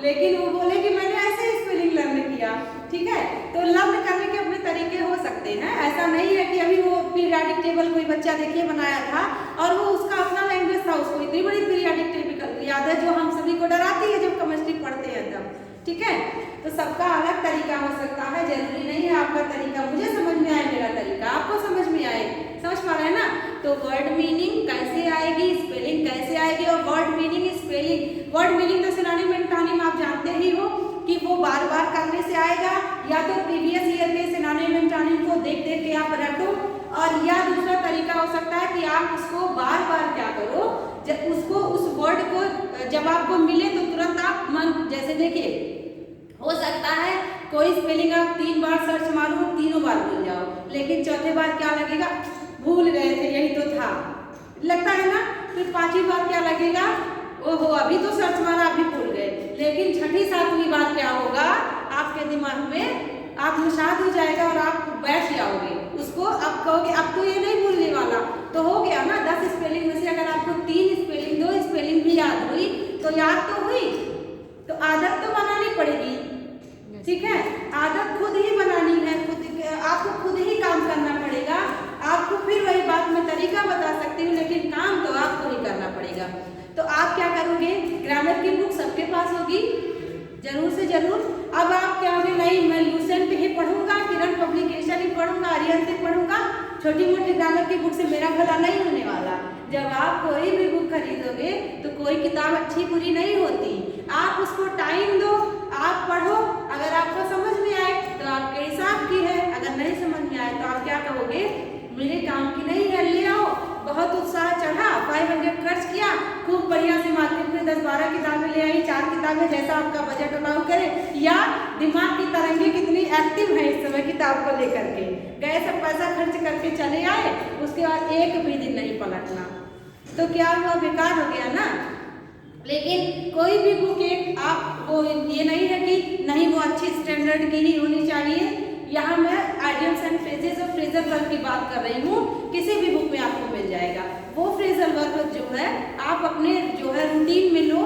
लेकिन वो बोले कि मैंने ऐसे ही स्पेलिंग लर्न किया। ठीक है, तो लर्न करने के अपने तरीके हो सकते हैं, ऐसा नहीं है कि अभी वो पीरियाडिक टेबल कोई बच्चा देखिए बनाया था और वो उसका अपना लैंग्वेज था, उसको इतनी बड़ी पीरियाडिक टेबल याद है जो हम सभी को डराती है जब केमिस्ट्री पढ़ते हैं तब। ठीक है, तो सबका अलग तरीका हो सकता है, जरूरी नहीं है आपका तरीका मुझे समझ में आए, मेरा तरीका आपको समझ में आए। समझ पा रहे हैं ना? तो वर्ड मीनिंग कैसे आएगी, स्पेलिंग कैसे आएगी, और word meaning spelling, word meaning तो सिनोनिम एंटोनिम आप जानते ही हो कि वो बार बार करने से आएगा, या तो प्रीवियस ईयर के सिनोनिम एंटोनिम को देख देख के आप रटो, और या दूसरा तरीका हो सकता है कि आप उसको बार बार क्या करो, जब उसको उस वर्ड को जब आपको मिले तो तुरंत आप मन, जैसे देखिए हो सकता है कोई स्पेलिंग आप 3 बार सर्च मारो, तीनों बार भूल जाओ, लेकिन चौथे बार क्या लगेगा, भूल गए थे यही तो था, लगता है ना। फिर 5वीं बार क्या लगेगा, ओहो अभी तो सर्च मारा अभी भूल गए। लेकिन 6ठी 7वीं बार क्या होगा, आपके दिमाग में आप निशाद हो जाएगा और आप बैठ जाओगे उसको, आप कहोगे अब तो ये नहीं भूलने वाला, तो हो गया ना। 10 स्पेलिंग में से अगर आपको 3 स्पेलिंग 2 स्पेलिंग भी याद हुई तो याद तो हुई, तो आदत तो बनानी पड़ेगी। ठीक है, आदत खुद ही बनानी है, खुद आपको खुद ही काम करना पड़ेगा। आपको फिर वही बात मैं तरीका बता सकती हूँ, लेकिन काम तो आपको ही करना पड़ेगा। तो आप क्या करोगे, ग्रामर की बुक सबके पास होगी जरूर से जरूर। अब आप क्या होगे, नहीं मैं लूसेंट ही पढ़ूंगा, किरण पब्लिकेशन ही पढ़ूंगा, आर्यन से पढ़ूंगा, छोटी मोटी ग्रामर की बुक से मेरा भला नहीं होने वाला। जब आप कोई भी बुक खरीदोगे तो कोई किताब अच्छी बुरी नहीं होती, आप उसको टाइम दो, आप पढ़ो, अगर आपको समझ में आए तो आपके हिसाब की है, अगर नहीं समझ में आए तो आप क्या कहोगे, मेरे काम की नहीं है, ले आओ। बहुत उत्साह चढ़ा, 500 खर्च किया, खूब बढ़िया से मार्केट में 10-12 किताबें ले आई, 4 किताबें जैसा आपका बजट अलाउ करे, या दिमाग की तरंगे कितनी एक्टिव है इस समय किताब को लेकर के, गए सब पैसा खर्च करके चले आए, उसके बाद एक भी दिन नहीं पलटना, तो क्या हुआ, बेकार हो गया ना। लेकिन कोई भी बुक एक आपको ये नहीं है कि नहीं वो अच्छी स्टैंडर्ड की ही होनी चाहिए। यहाँ मैं आइडियम्स एंड फ्रेजेस और फ्रेजल वर्ब की बात कर रही हूँ, किसी भी बुक में आपको मिल जाएगा। वो फ्रेजल वर्ब जो है आप अपने जो है रूटीन में लो,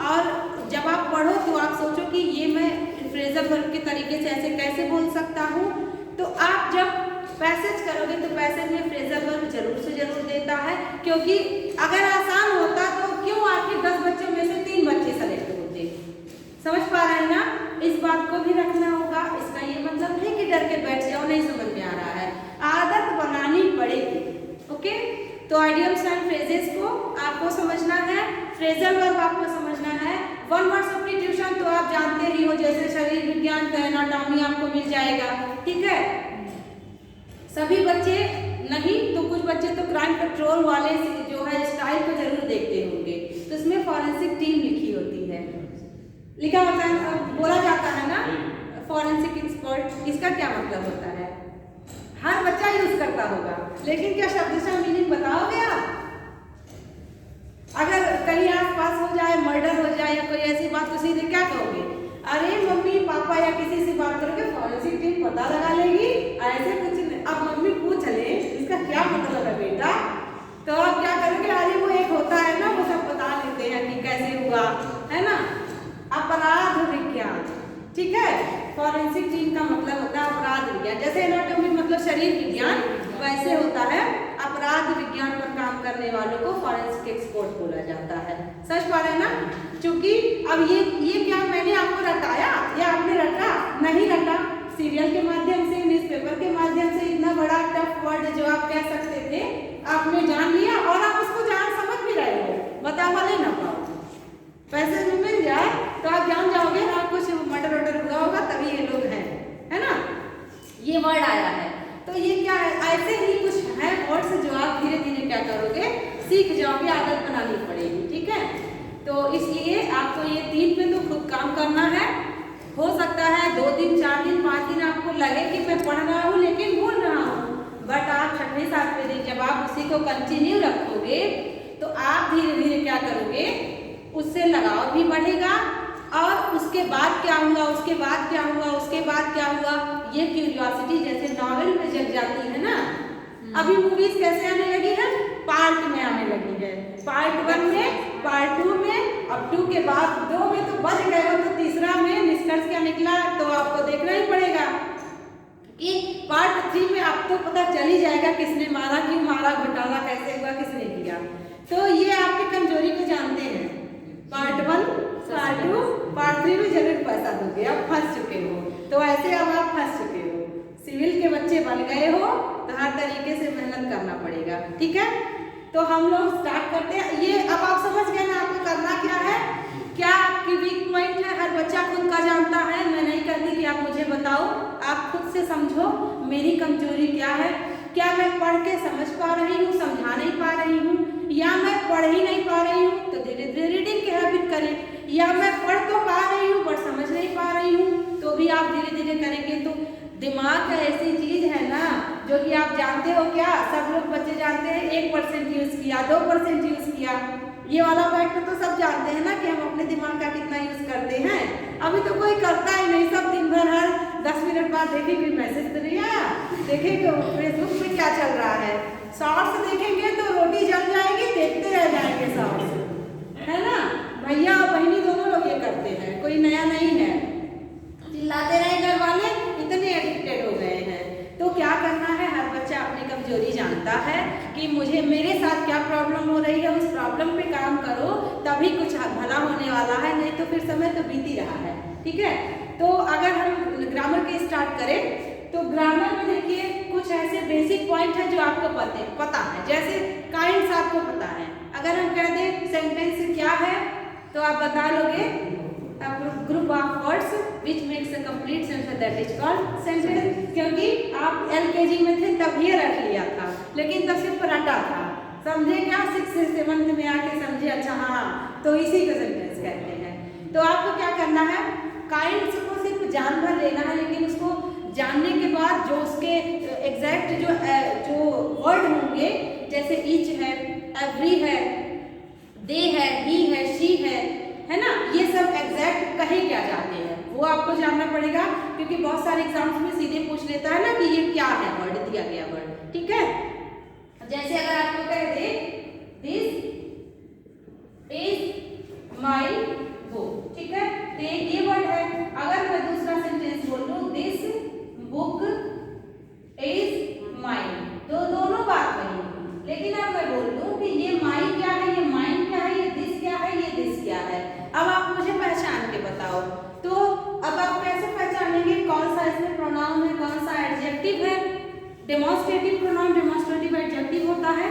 और जब आप पढ़ो तो आप सोचो कि ये मैं फ्रेजल वर्ब के तरीके से ऐसे कैसे बोल सकता हूँ। तो आप जब पैसेज करोगे तो पैसेज में फ्रेजल वर्ब जरूर से जरूर देता है, क्योंकि अगर आसान होता तो क्यों आखिर 10 बच्चों में से 3 बच्चे सेलेक्ट होते। समझ पा रहे हैं ना, इस बात को भी रखना होगा। इसका ये मतलब नहीं कि डर के बैठ जाओ, नहीं समझ में आ रहा है, आदत बनानी पड़ेगी। ओके, तो आइडियम्स एंड फ्रेजेस को आपको समझना है, फ्रेजल वर्ब आपको समझना है। 1 वर्ड सब्स्टिट्यूशन तो आप जानते ही हो, जैसे शरीर विज्ञान का एनाटॉमी आपको मिल जाएगा। ठीक है, सभी बच्चे नहीं तो कुछ बच्चे तो क्राइम पेट्रोल वाले जो है स्टाइल को जरूर देखते होंगे, तो इसमें फॉरेंसिक टीम लिखी होती है, लिखा होता है, बोला जाता है ना फॉरेंसिक एक्सपर्ट। इसका क्या मतलब होता है, हर बच्चा यूज करता होगा, लेकिन क्या शब्द से मीनिंग बताओगे आप? अगर कहीं आस पास हो जाए, मर्डर हो जाए या कोई ऐसी बात, तो सीधे क्या कहोगे, अरे मम्मी पापा या किसी से बात करोगे, फॉरेंसिक टीम पता लगा लेगी, ऐसे कुछ नहीं। अब मम्मी पूछ ले इसका क्या मतलब है बेटा, तो आप क्या करोगे, अरे वो एक होता है ना, वो सब बता लेते हैं कि कैसे हुआ, है ना, अपराध विज्ञान। ठीक है, फॉरेंसिक टीम का मतलब होता है अपराध विज्ञान, जैसे एनाटॉमी मतलब शरीर विज्ञान, वैसे होता है अपराध विज्ञान पर काम करने वालों को फॉरेंसिक एक्सपर्ट बोला जाता है। समझ पा रहे हैं ना? क्योंकि अब ये क्या मैंने आपको रटाया या आपने रटा? नहीं रटा, सीरियल के माध्यम से, न्यूज़पेपर के माध्यम से इतना बड़ा टफ वर्ड जो आप कह सकते थे आपने जान लिया और आप उसको जान समझ भी रहे हो, बता वाले ना पाओ। पैसे में मिल जाए तो आप जान जाओगे हाँ कुछ मटर वटर हुआ होगा तभी ये लोग हैं, है ना, ये वर्ड आया है। तो ये क्या है, ऐसे ही कुछ है वर्ड्स जो आप धीरे धीरे क्या करोगे, सीख जाओगे, आदत बनानी पड़ेगी, ठीक है। तो इसलिए आपको ये 3 पे तो खुद काम करना है। हो सकता है 2 दिन 4 दिन 5 दिन आपको लगे कि मैं पढ़ रहा हूँ लेकिन भूल रहा हूँ, बट आप 6वें-7वें दिन जब आप उसी को कंटिन्यू रखोगे तो आप धीरे धीरे क्या करोगे, उससे लगाव भी बढ़ेगा और उसके बाद क्या हुआ, उसके बाद क्या हुआ, उसके बाद क्या हुआ, ये क्यूरियोसिटी जैसे नॉवेल में जग जाती है ना। अभी मूवीज कैसे आने लगी है, पार्ट में आने लगी है, पार्ट 1 में, पार्ट 2 में, अब 2 के बाद 2 में तो बच गए हो, तो तीसरा में निष्कर्ष क्या निकला तो आपको देखना ही पड़ेगा कि पार्ट 3 में आपको पता चल ही जाएगा किसने मारा, क्यों मारा, घोटाला कैसे हुआ, किसने किया। तो ये आपकी कमजोरी को जानते हैं, पार्ट 1, पार्ट 2, पार्ट 3 में जरूर पैसा दोगे, अब फंस चुके हो। तो ऐसे अब आप फंस चुके हो, सिविल के बच्चे बन गए हो तो हर तरीके से मेहनत करना पड़ेगा, ठीक है। तो हम लोग स्टार्ट करते हैं। ये अब आप समझ गए ना आपको करना क्या है, क्या आपकी वीक पॉइंट है, हर बच्चा खुद का जानता है, मैं नहीं कहती कि आप मुझे बताओ, आप खुद से समझो मेरी कमजोरी क्या है, क्या मैं पढ़ के समझ पा रही हूँ, समझा नहीं पा रही हूँ, या मैं पढ़ ही नहीं पा रही हूँ, तो धीरे धीरे रीडिंग की हैबिट करें, या मैं पढ़ तो पा रही हूँ पर समझ नहीं पा रही हूँ, तो भी आप धीरे धीरे करेंगे। तो दिमाग ऐसी चीज है ना जो कि आप जानते हो, क्या सब लोग बच्चे जानते हैं 1% यूज किया, 2% यूज किया, ये वाला फैक्ट तो सब जानते हैं ना कि हम अपने दिमाग का कितना यूज करते हैं। अभी तो कोई करता ही नहीं, सब दिन भर हर 10 मिनट बाद देखेंगे मैसेज तो नहीं आया, देखेंगे फेसबुक पे क्या चल रहा है, शॉर्ट्स देखेंगे तो रोटी जल जाएगी, देखते रह जाएंगे शॉर्ट्स, है ना। भैया और बहनी दोनों लोग ये करते हैं, कोई नया नहीं है, चिल्लाते रहे घर वाले, इतने एडिक्टेड हो गए हैं। तो क्या करना है, हर बच्चा अपनी कमजोरी जानता है कि मुझे मेरे साथ क्या प्रॉब्लम हो रही है, उस प्रॉब्लम पे काम करो तभी कुछ भला होने वाला है, नहीं तो फिर समय तो बीत ही रहा है, ठीक है। तो अगर हम ग्रामर के स्टार्ट करें तो ग्रामर में देखिए कुछ ऐसे बेसिक पॉइंट है जो आपको पता है, जैसे काइंड्स आपको पता है। अगर हम कह दें सेंटेंस क्या है तो आप बता लोगे, group of words which makes a complete sentence, that is called sentence. क्योंकि आप LKG में थे तब ये रख लिया था, लेकिन तब सिर्फ रटा था, समझे क्या, 6 से 7 में आके समझे, अच्छा हाँ तो इसी को सेंटेंस कहते हैं। तो आपको क्या करना है, काइंड्स को सिर्फ जान भर लेना है, लेकिन उसको जानने के बाद जो उसके एग्जैक्ट जो वर्ड होंगे, जैसे ईच है, एवरी है, दे है, ही है, शी है ना, ये सब एग्जैक्ट कहे क्या जाते हैं वो आपको जानना पड़ेगा, क्योंकि बहुत सारे एग्जाम्स में सीधे पूछ लेता है ना कि ये क्या है वर्ड, दिया गया वर्ड, ठीक है। जैसे अगर आपको कह दे दिस इज माई बुक, ठीक है, तो ये वर्ड है। अगर मैं दूसरा सेंटेंस बोल दूं दिस बुक इज माइन, तो दोनों बात वही, लेकिन अब मैं बोल दूं कि ये माई क्या है, ये माइन क्या है, ये दिस क्या है, ये दिस क्या है, अब आप मुझे पहचान के बताओ। तो अब आप कैसे पहचानेंगे कौन सा इसमें प्रोनाउन है, कौन सा एडजेक्टिव है। डेमोन्स्ट्रेटिव प्रोनाउन डेमोन्स्ट्रेटिव एडजेक्टिव होता है,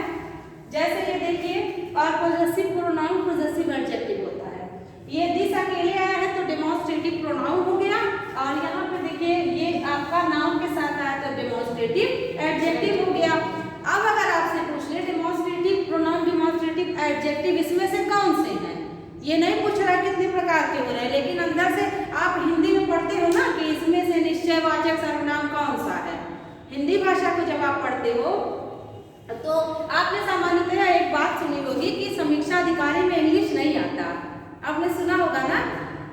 जैसे ये देखिए, और पॉजेसिव प्रोनाउन पॉजेसिव एडजेक्टिव होता है। ये दिस अकेले आया है तो डेमोन्स्ट्रेटिव प्रोनाउन हो गया, और यहाँ पे देखिए ये आपका नाउन के साथ आया तो डेमोन्स्ट्रेटिव एडजेक्टिव हो गया। अब अगर आपसे पूछ ले डेमोन्स्ट्रेटिव प्रोनाउन डेमोन्स्ट्रेटिव एडजेक्टिव इसमें से कौन से हैं, ये नहीं पूछ रहा कितने प्रकार के हो रहे हैं, लेकिन अंदर से आप हिंदी में पढ़ते हो ना कि इसमें से निश्चयवाचक सर्वनाम कौन सा है। हिंदी भाषा को जब आप पढ़ते हो तो आपने सामान्यतः एक बात सुनी होगी कि समीक्षा अधिकारी में इंग्लिश नहीं आता। आपने सुना होगा ना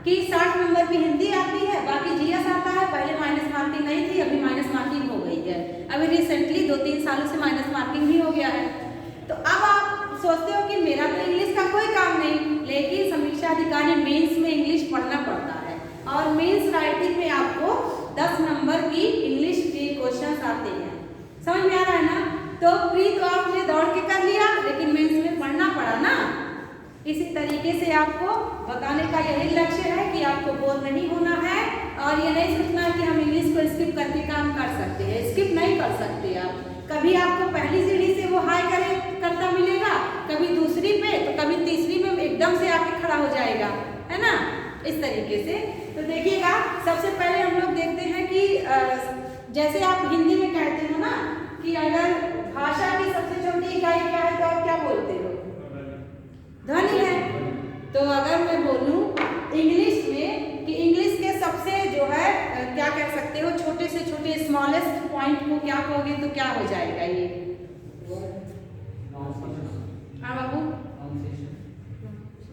कि 60 नंबर की हिंदी आती है, बाकी जीएस आता है। पहले माइनस मार्किंग नहीं थी, अभी माइनस मार्किंग हो गई है, अभी रिसेंटली 2-3 सालों से माइनस मार्किंग भी हो गया है। तो अब आप सोचते हो कि मेरा तो इंग्लिश का कोई काम नहीं, लेकिन समीक्षा अधिकारी मेंस में इंग्लिश पढ़ना पड़ता है, और मेंस राइटिंग में आपको 10 नंबर की इंग्लिश के क्वेश्चन आते हैं। समझ में आ रहा है ना। तो प्री तो आपने दौड़ के कर लिया, लेकिन मेंस में पढ़ना पड़ा ना। इसी तरीके से आपको बताने का यही लक्ष्य है कि आपको बोर नहीं होना है, और ये नहीं सोचना कि हम इंग्लिश को स्किप करके काम कर सकते हैं, स्किप नहीं कर सकते आप। कभी आपको पहली सीढ़ी से वो हाई करता मिलेगा, कभी दूसरी पे, तो कभी तीसरी में एकदम से आके खड़ा हो जाएगा, है ना, इस तरीके से। तो देखिएगा, सबसे पहले हम लोग देखते हैं कि जैसे आप हिंदी में कहते हो ना कि अगर भाषा की सबसे छोटी इकाई क्या है, तो आप क्या बोलते हो? ध्वनि है। तो अगर मैं बोलूं इंग्लिश में कि इंग्लिश के सबसे जो है क्या कह सकते हो, छोटे से छोटे स्मॉलेस्ट पॉइंट को क्या कहोगे, तो क्या हो जाएगा ये? हाँ बाबू,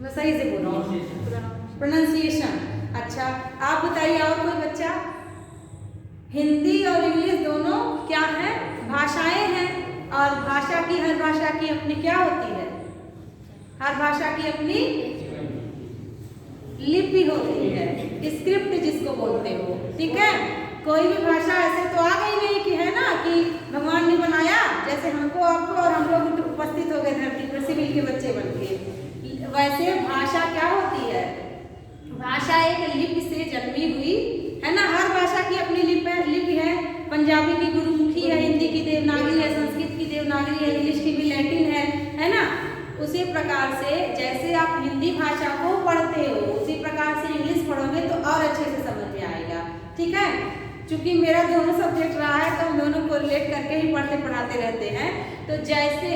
मैं सही से बोल रही हूँ, प्रोनाउंसिएशन। अच्छा, आप बताइए, और कोई बच्चा? हिंदी और इंग्लिश दोनों क्या है? भाषाएं हैं, और भाषा की, हर भाषा की अपनी क्या होती है? हर भाषा की अपनी लिपि होती है, स्क्रिप्ट जिसको बोलते हो, ठीक है। कोई भी भाषा ऐसे तो आ गई नहीं कि है ना कि भगवान ने बनाया, जैसे हमको आपको और हम लोग उपस्थित हो गए धरती पर सिविल के बच्चे बन के। वैसे भाषा क्या होती है? भाषा एक लिपि से जन्मी हुई है ना। हर भाषा की अपनी लिपि है। पंजाबी की गुरुमुखी है, हिंदी की देवनागरी है, संस्कृत की देवनागरी है, इंग्लिश की भी लैटिन है ना। उसी प्रकार से जैसे आप हिंदी भाषा को पढ़ते हो, उसी प्रकार से इंग्लिश पढ़ोगे तो और अच्छे से समझ में आएगा, ठीक है। चूंकि मेरा दोनों सब्जेक्ट रहा है तो हम दोनों को रिलेट करके ही पढ़ाते रहते हैं। तो जैसे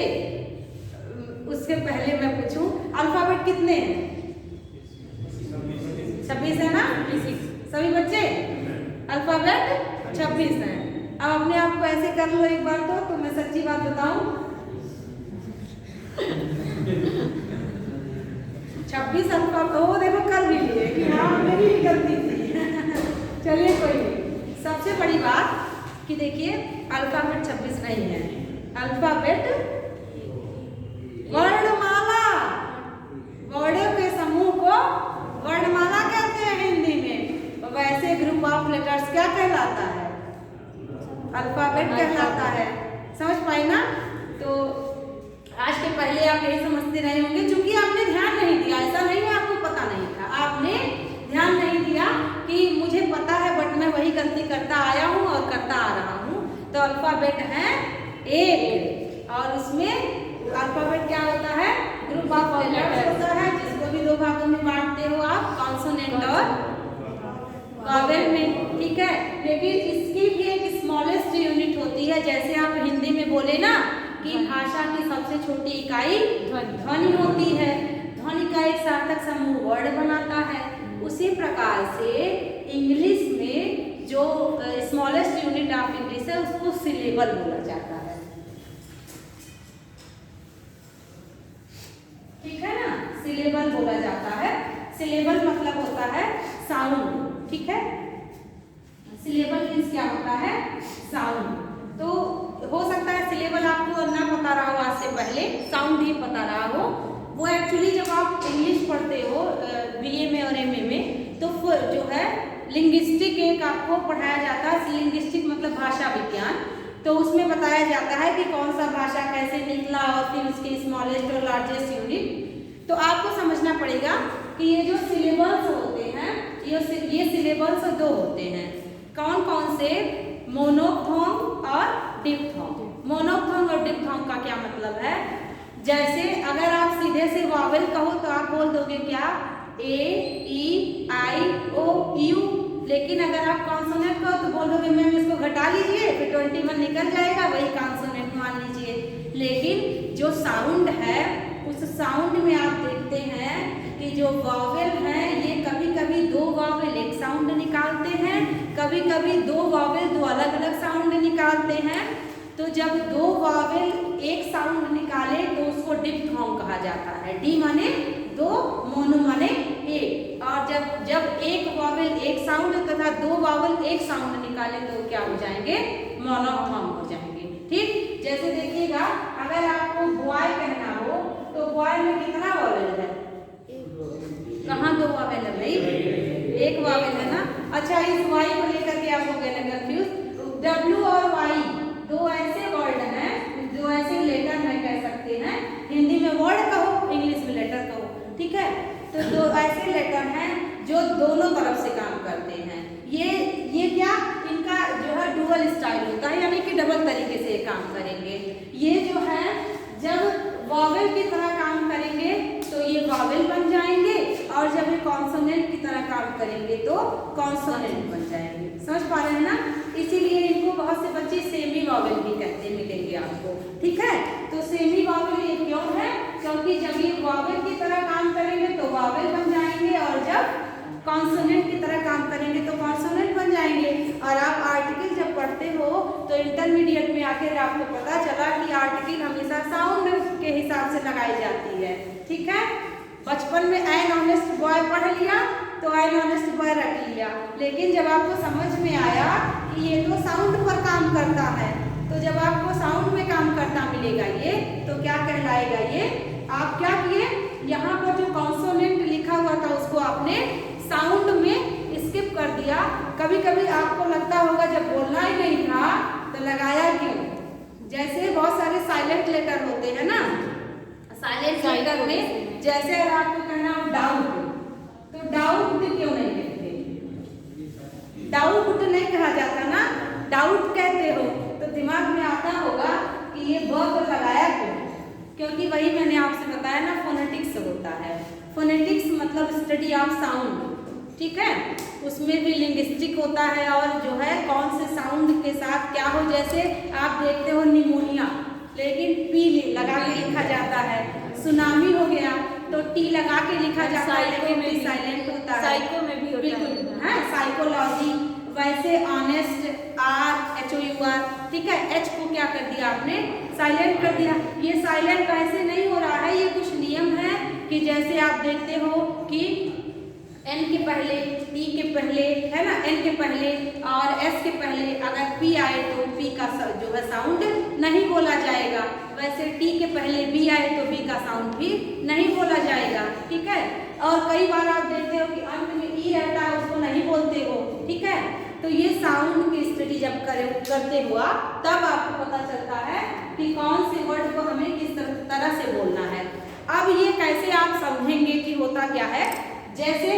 उसके पहले मैं पूछूं, अल्फाबेट कितने हैं? 26 है ना सभी बच्चे? अल्फाबेट 26 है। अब अपने आप को ऐसे कर लो एक बार, तो मैं सच्ची बात बताऊं, 26 अल्फाबेट, वो देखो कर भी लिए कि हाँ मेरी ही गलती थी। चलिए कोई नहीं। सबसे बड़ी बात कि देखिए, अल्फाबेट 26 नहीं है, अल्फाबेट वर्णमाला, वर्णों के समूह को वर्णमाला कहते हैं हिंदी में। वैसे ग्रुप ऑफ लेटर्स क्या कहलाता है? अल्फाबेट कहलाता है। समझ पाई ना? तो आज के पहले आप यही समझते रहे होंगे, क्योंकि आपने ध्यान नहीं दिया। ऐसा नहीं है आपको पता नहीं था, आपने ध्यान नहीं दिया कि मुझे पता है बट मैं वही गलती करता आया हूँ और करता आ रहा हूँ। तो अल्फाबेट है एक, और उसमें अल्फाबेट क्या होता है? ग्रुप ऑफ लेटर्स होता है, जिसको भी दो भागों में बांटते हो आप, कॉन्सोनेंट और वॉवेल में, ठीक है। लेकिन इसकी भी एक स्मॉलेस्ट यूनिट होती है। जैसे आप हिंदी में बोले ना कि भाषा की सबसे छोटी इकाई ध्वनि होती है, ध्वनि का एक सार्थक समूह वर्ड बनाता है। उसी प्रकार से इंग्लिश में जो स्मॉलेस्ट यूनिट ऑफ इंग्लिश है उसको सिलेबल बोला जाता है, ठीक है ना। सिलेबल बोला जाता है। सिलेबल मतलब होता है साउंड, ठीक है। सिलेबल मीन्स क्या होता है? साउंड। तो हो सकता है सिलेबल आपको ना पता रहा हो, आज से पहले साउंड ही पता रहा हो। वो एक्चुअली जब आप इंग्लिश पढ़ते हो बीए में और एमए में, तो जो है लिंग्विस्टिक एक आपको पढ़ाया जाता है। लिंग्विस्टिक मतलब भाषा विज्ञान। तो उसमें बताया जाता है कि कौन सा भाषा कैसे निकला और फिर उसकी स्मॉलेस्ट और लार्जेस्ट यूनिट। तो आपको समझना पड़ेगा कि ये जो सिलेबल्स होते हैं, ये सिलेबल्स दो होते हैं। कौन कौन से? मोनोफथोंग और डिप्थोंग। मोनोफथोंग और डिप्थोंग का क्या मतलब है? जैसे अगर आप सीधे से वॉवेल कहो तो आप बोल दोगे क्या? ए, ई, आई, ओ, यू। लेकिन अगर आप कॉन्सोनेंट कहो तो बोल दोगे मैम इसको घटा लीजिए, फिर 21 निकल जाएगा, वही कॉन्सोनेंट मान लीजिए। लेकिन जो साउंड है, उस साउंड में आप देखते हैं कि जो वॉवेल हैं ये कभी कभी दो वॉवेल एक साउंड निकालते हैं, कभी कभी दो वॉवेल दो अलग अलग साउंड निकालते हैं। तो जब दो वॉवेल एक साउंड निकाले तो उसको डिप्थोंग कहा जाता है। डी माने दो, मोनो माने एक। और जब एक वॉवेल एक साउंड तथा दो वॉवेल एक साउंड निकाले तो क्या हो जाएंगे? मोनोफथोंग हो जाएंगे, ठीक। जैसे देखिएगा, अगर आपको बॉय कहना हो तो बॉय में कितना वॉवेल है? कहाँ दो वॉवेल है भाई? एक वॉवेल है ना। अच्छा, इस वाई को लेकर के आप हो गए ना कंफ्यूज। डब्ल्यू और वाई दो ऐसे वर्ड हैं, दो ऐसे लेटर में कह सकते हैं। हिंदी में वर्ड कहो, इंग्लिश में लेटर कहो, ठीक है। तो दो ऐसे लेटर हैं जो दोनों तरफ से काम करते हैं। ये स्टाइल होता है, यानी कि डबल तरीके से काम करेंगे। ये जो है जब वॉवेल की तरह काम करेंगे तो ये वॉवेल बन जाएंगे, और जब ये कॉन्सोनेंट की तरह काम करेंगे तो कॉन्सोनेंट बन जाएंगे। समझ पा रहे हैं ना? इसीलिए इनको बहुत से बच्चे सेमी वॉवेल भी कहते मिलेंगे आपको, ठीक है। तो सेमी वॉवेल ये क्यों है? क्योंकि जब ये वॉवेल की तरह काम करेंगे तो वॉवेल बन जाएंगे, और जब कॉन्सोनेंट की तरह काम करेंगे तो कॉन्सोनेंट बन जाएंगे। और आप आर्टिकल जब पढ़ते हो तो इंटरमीडिएट में आकर आपको पता चला कि आर्टिकल हमेशा साउंड के हिसाब से लगाई जाती है, ठीक है। बचपन में एन ऑनेस्ट बॉय पढ़ लिया तो एन ऑनेस्ट बॉय रख लिया, लेकिन जब आपको समझ में आया कि ये तो साउंड पर काम करता है, तो जब आपको साउंड में काम करता मिलेगा ये, तो क्या कहलाएगा ये? आप क्या किए, यहाँ पर जो कॉन्सोनेंट लिखा हुआ था उसको आपने साउंड में स्किप कर दिया। कभी कभी आपको लगता होगा जब बोलना ही नहीं था तो लगाया क्यों? जैसे बहुत सारे साइलेंट लेटर होते हैं ना, साइलेंट लेटर में जैसे अगर आपको कहना डाउट, तो डाउट क्यों नहीं कहते? डाउट नहीं कहा जाता ना, डाउट कहते हो, तो दिमाग में आता होगा कि ये वर्ब लगाया क्यों? क्योंकि वही मैंने आपसे बताया ना, फोनेटिक्स होता है। फोनेटिक्स मतलब स्टडी ऑफ साउंड, ठीक है। उसमें भी लिंग्विस्टिक होता है, और जो है कौन से साउंड के साथ क्या हो। जैसे आप देखते हो निमोनिया, लेकिन पी लगा के लिखा जाता है। सुनामी हो गया तो टी लगा के लिखा जाता है, लेकिन साइलेंट होता है। साइको में भी होता है, साइकोलॉजी। वैसे ऑनेस्ट RHOUR, ठीक है। एच को क्या कर दिया आपने? साइलेंट कर दिया। ये साइलेंट वैसे नहीं हो रहा है, ये कुछ नियम है कि जैसे आप देखते हो कि एन के पहले, टी के पहले, है ना, एन के पहले और एस के पहले अगर पी आए तो पी का जो है साउंड नहीं बोला जाएगा। वैसे टी के पहले बी आए तो बी का साउंड भी नहीं बोला जाएगा, ठीक है। और कई बार आप देखते हो कि अंत में ई रहता है, उसको नहीं बोलते हो, ठीक है। तो ये साउंड की स्टडी जब करते हुआ तब आपको पता चलता है कि कौन से वर्ड को हमें किस तरह से बोलना है। अब ये कैसे आप समझेंगे कि होता क्या है? जैसे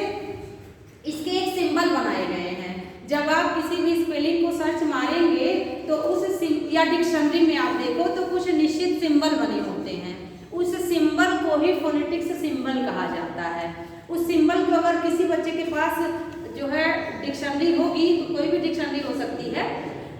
इसके एक सिंबल बनाए गए हैं। जब आप किसी भी स्पेलिंग को सर्च मारेंगे तो उस या डिक्शनरी में आप देखो तो कुछ निश्चित सिंबल बने होते हैं। उस सिंबल को ही फोनेटिक्स सिंबल कहा जाता है। उस सिंबल को अगर किसी बच्चे के पास जो है डिक्शनरी होगी, तो कोई भी डिक्शनरी हो सकती है,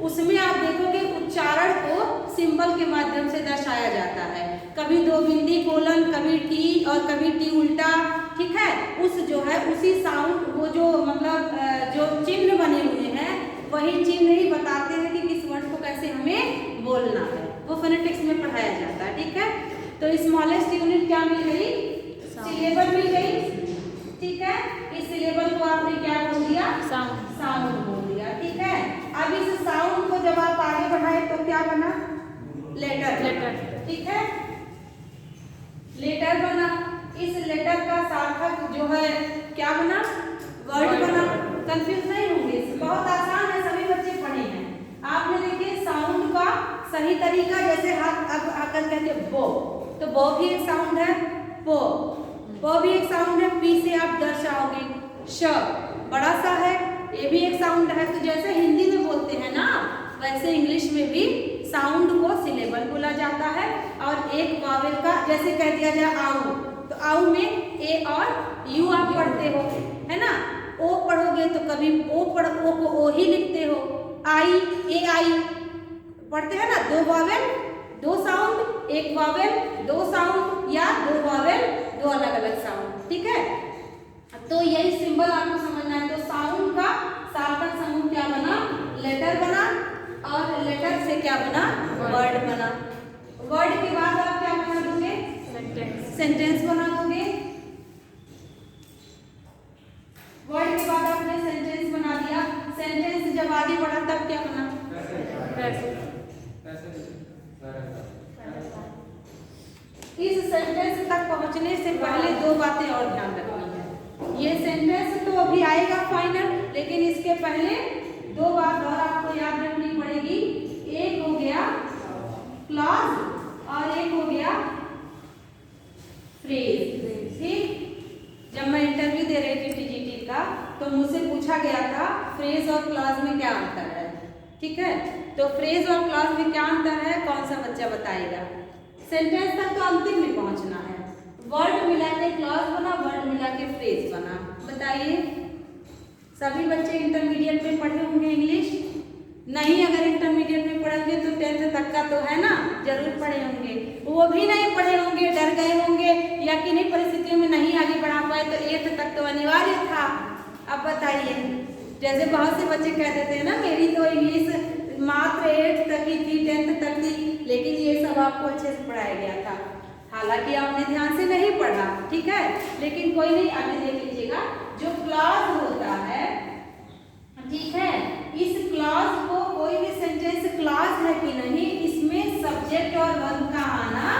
उसमें आप देखोगे उच्चारण को सिंबल के माध्यम से दर्शाया जाता है। कभी दो बिंदी कोलन, कभी टी और कभी टी उल्टा, ठीक है। उस जो है उसी साउंड वो जो मतलब जो चिन्ह बने हुए हैं वही चिन्ह ही बताते हैं कि किस वर्ड को कैसे हमें बोलना है। वो फोनेटिक्स में पढ़ाया जाता है, ठीक है। तो स्मॉलेस्ट यूनिट क्या मिल गई? सिलेबल मिल गई, ठीक है। इस सिलेबल को आपने क्या बोल दिया? साउंड बोल दिया, ठीक है। अब इस साउंड को जब आप आगे बढ़ाए तो क्या बना? लेटर, ठीक है। लेटर बना। इस लेटर का सार्थक जो है क्या बना? वर्ड बना। कंफ्यूज नहीं होंगे, बहुत आसान है, सभी बच्चे पढ़े हैं। आपने देखिए साउंड का सही तरीका, जैसे हाथ अब आकर कहते बो, तो बो भी एक साउंड है, बो भी एक साउंड है। पी से आप दर्शाओगे, श बड़ा सा है, ये भी एक साउंड है। तो जैसे हिंदी में बोलते हैं ना, वैसे इंग्लिश में भी साउंड को सिलेबल बोला जाता है। और एक वावेल का जैसे कह दिया जाए आऊ, तो आऊ में ए और यू आप पढ़ते हो, है ना। ओ पढ़ोगे तो कभी ओ को ओ ही लिखते हो। आई, ए आई पढ़ते हैं ना, दो वावेल दो साउंड, एक वावेल दो साउंड, या दो वावेल दो अलग अलग साउंड, ठीक है। तो यही सिंबल आपको समझना है। तो साउंड का सार्थक समूह क्या बना? लेटर बना, और लेटर से क्या बना? वर्ड बना। वर्ड के बाद आप क्या बना दोगे? सेंटेंस बना दोगे। वर्ड के बाद आपने सेंटेंस बना दिया। सेंटेंस जब आगे बढ़ा तब क्या बना? इस सेंटेंस तक पहुंचने से पहले दो बातें और ध्यान रखनी है। ये सेंटेंस तो अभी आएगा फाइनल, लेकिन इसके पहले दो बात और आपको याद रखनी पड़ेगी। एक हो गया क्लॉज और एक हो गया फ्रेज, ठीक। जब मैं इंटरव्यू दे रही थी TGT का, तो मुझसे पूछा गया था फ्रेज और क्लॉज में क्या अंतर है। ठीक है, तो फ्रेज और क्लॉज में क्या अंतर है, कौन सा बच्चा बताएगा। सेंटेंस तक तो अंतिम में पहुंचना है। वर्ड मिला के क्लॉज बना, वर्ड मिला के फ्रेज बना। बताइए, सभी बच्चे इंटरमीडिएट में पढ़े होंगे इंग्लिश? नहीं, अगर इंटरमीडिएट में पढ़ेंगे तो 10th तक का तो है ना, जरूर पढ़े होंगे। वो भी नहीं पढ़े होंगे, डर गए होंगे या किन्हीं परिस्थितियों में नहीं आगे बढ़ा पाए, तो 8th तक तो अनिवार्य था। अब बताइए, जैसे बहुत से बच्चे कह देते हैं ना, मेरी तो इंग्लिश मात्र 8th तक ही थी, 10th तक थी, लेकिन ये सब आपको अच्छे से पढ़ाया गया था। हालांकि आपने ध्यान से नहीं पढ़ा, ठीक है, लेकिन कोई नहीं, आगे देख लीजिएगा। जो क्लॉज होता है, ठीक है, इस क्लॉज को कोई भी सेंटेंस क्लॉज है कि नहीं, इसमें सब्जेक्ट और वर्ब का आना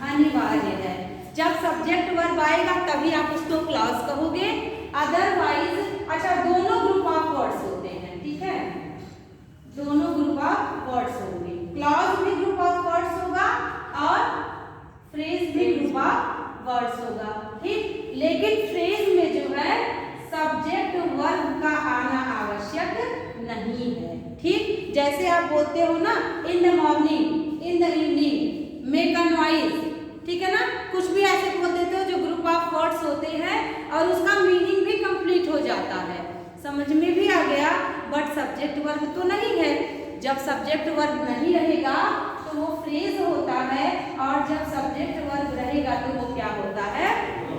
अनिवार्य है। जब सब्जेक्ट वर्ब आएगा तभी आप उसको क्लॉज कहोगे, अदरवाइज। अच्छा, दोनों ग्रुप ऑफ वर्ड्स होते हैं, ठीक है, दोनों ग्रुप ऑफ वर्ड्स होंगे। क्लॉज भी ग्रुप ऑफ वर्ड्स होगा और फ्रेज भी ग्रुप ऑफ वर्ड्स होगा, ठीक। लेकिन फ्रेज में जो है सब्जेक्ट वर्ब का आना आवश्यक नहीं है, ठीक। जैसे आप बोलते हो ना, in the morning, in the evening, make a noise, ठीक है ना, कुछ भी ऐसे बोल देते हो जो ग्रुप ऑफ वर्ड्स होते हैं और उसका मीनिंग भी कंप्लीट हो जाता है, समझ में भी आ गया, बट सब्जेक्ट वर्ब तो नहीं है। जब सब्जेक्ट वर्ब नहीं रहेगा तो वो फ्रेज होता है, और जब सब्जेक्ट वर्ब रहेगा तो वो क्या होता है,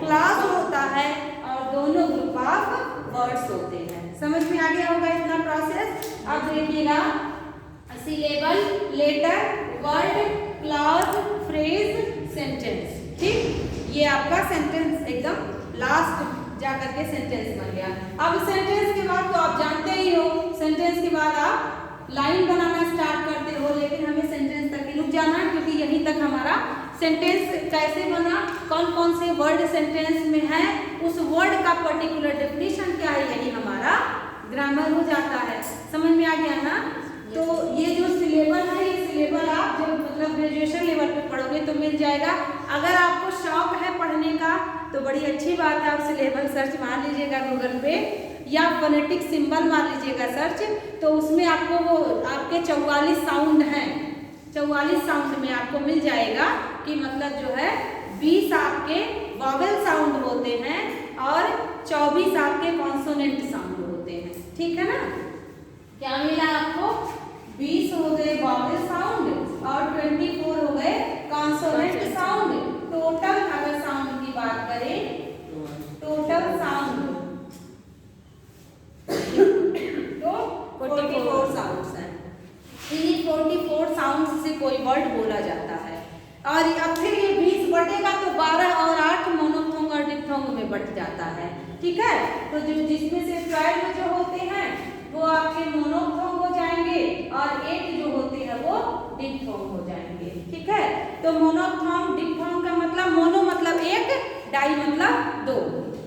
क्लॉज होता है, और दोनों ग्रुप ऑफ वर्ड्स होते हैं। समझ में आ गया होगा इतना प्रोसेस। अब देखिएगा, syllable, letter, word, clause, phrase, sentence, ठीक। ये आपका सेंटेंस एकदम लास्ट जाकर के सेंटेंस बन गया। अब सेंटेंस के बाद तो आप जानते ही हो, सेंटेंस के बाद आप लाइन बनाना स्टार्ट करते हो, लेकिन हमें सेंटेंस तक ही रुक जाना है, क्योंकि यहीं तक हमारा सेंटेंस कैसे बना, कौन कौन से वर्ड सेंटेंस में है, उस वर्ड का पर्टिकुलर डेफिनेशन क्या है, यही हमारा ग्रामर हो जाता है। समझ में आ गया ना। तो ये जो सिलेबल है, ये सिलेबल आप जब मतलब ग्रेजुएशन लेवल पे पढ़ोगे तो मिल जाएगा। अगर आपको शौक है पढ़ने का तो बड़ी अच्छी बात है, आप सिलेबल सर्च मार लीजिएगा गूगल पे, या फोनेटिक सिंबल मार लीजिएगा सर्च, तो उसमें आपको वो आपके 44 साउंड हैं, 44 साउंड में आपको मिल जाएगा कि मतलब जो है 20 आपके वॉवेल साउंड होते हैं और 24 आपके कॉन्सोनेंट साउंड होते हैं, ठीक है ना। क्या मिला आपको, 20 हो गए वॉवेल साउंड और 24 हो गए कॉन्सोनेंट साउंड। टोटल अगर साउंड की बात करें, टोटल साउंड तो 44 साउंड्स हैं। इन्हीं 44 साउंड्स से कोई वर्ड बोला जाता है, और अब फिर ये 20 बढ़ेगा तो 12 और 8 मोनोफोंग और डिप्थोंग में बढ़ जाता है, ठीक है। तो जो जिसमें से 12 जो होते हैं वो आपके मोनोफोंग हो जाएंगे और 8 जो होते हैं वो डिप्थोंग हो जाएंगे, ठीक है। तो मोनोफोंग डिप्थोंग का मतलब, मोनो मतलब एक, डाई मतलब दो,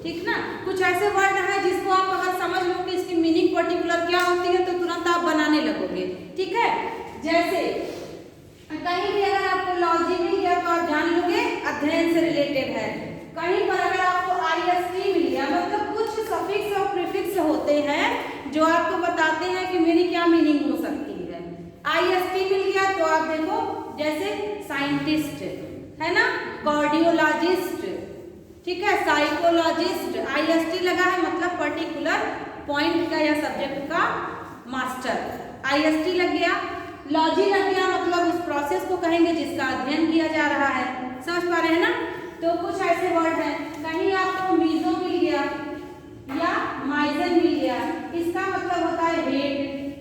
ठीक ना। कुछ ऐसे वर्ड हैं जिसको आप अगर समझ लो कि इसकी मीनिंग पर्टिकुलर क्या होती है तो तुरंत आप बनाने लगोगे, ठीक है। जैसे कहीं भी अगर आपको लॉजी मिल गया तो आप जान लोगे अध्ययन से रिलेटेड है। कहीं पर अगर आपको IST मिल गया, मतलब कुछ सफिक्स और प्रीफिक्स होते हैं जो आपको बताते हैं कि मेरी क्या मीनिंग हो सकती है। IST मिल गया तो आप देखो, जैसे साइंटिस्ट है ना, कार्डियोलॉजिस्ट, ठीक है, साइकोलॉजिस्ट, IST लगा है मतलब पर्टिकुलर पॉइंट का या सब्जेक्ट का मास्टर, IST लग गया। लॉजी लग गया मतलब उस प्रोसेस को कहेंगे जिसका अध्ययन किया जा रहा है। समझ पा रहे हैं ना। तो कुछ ऐसे वर्ड हैं, कहीं आपको मीजो मिल गया या माइजन मिल गया, इसका मतलब होता है हेड,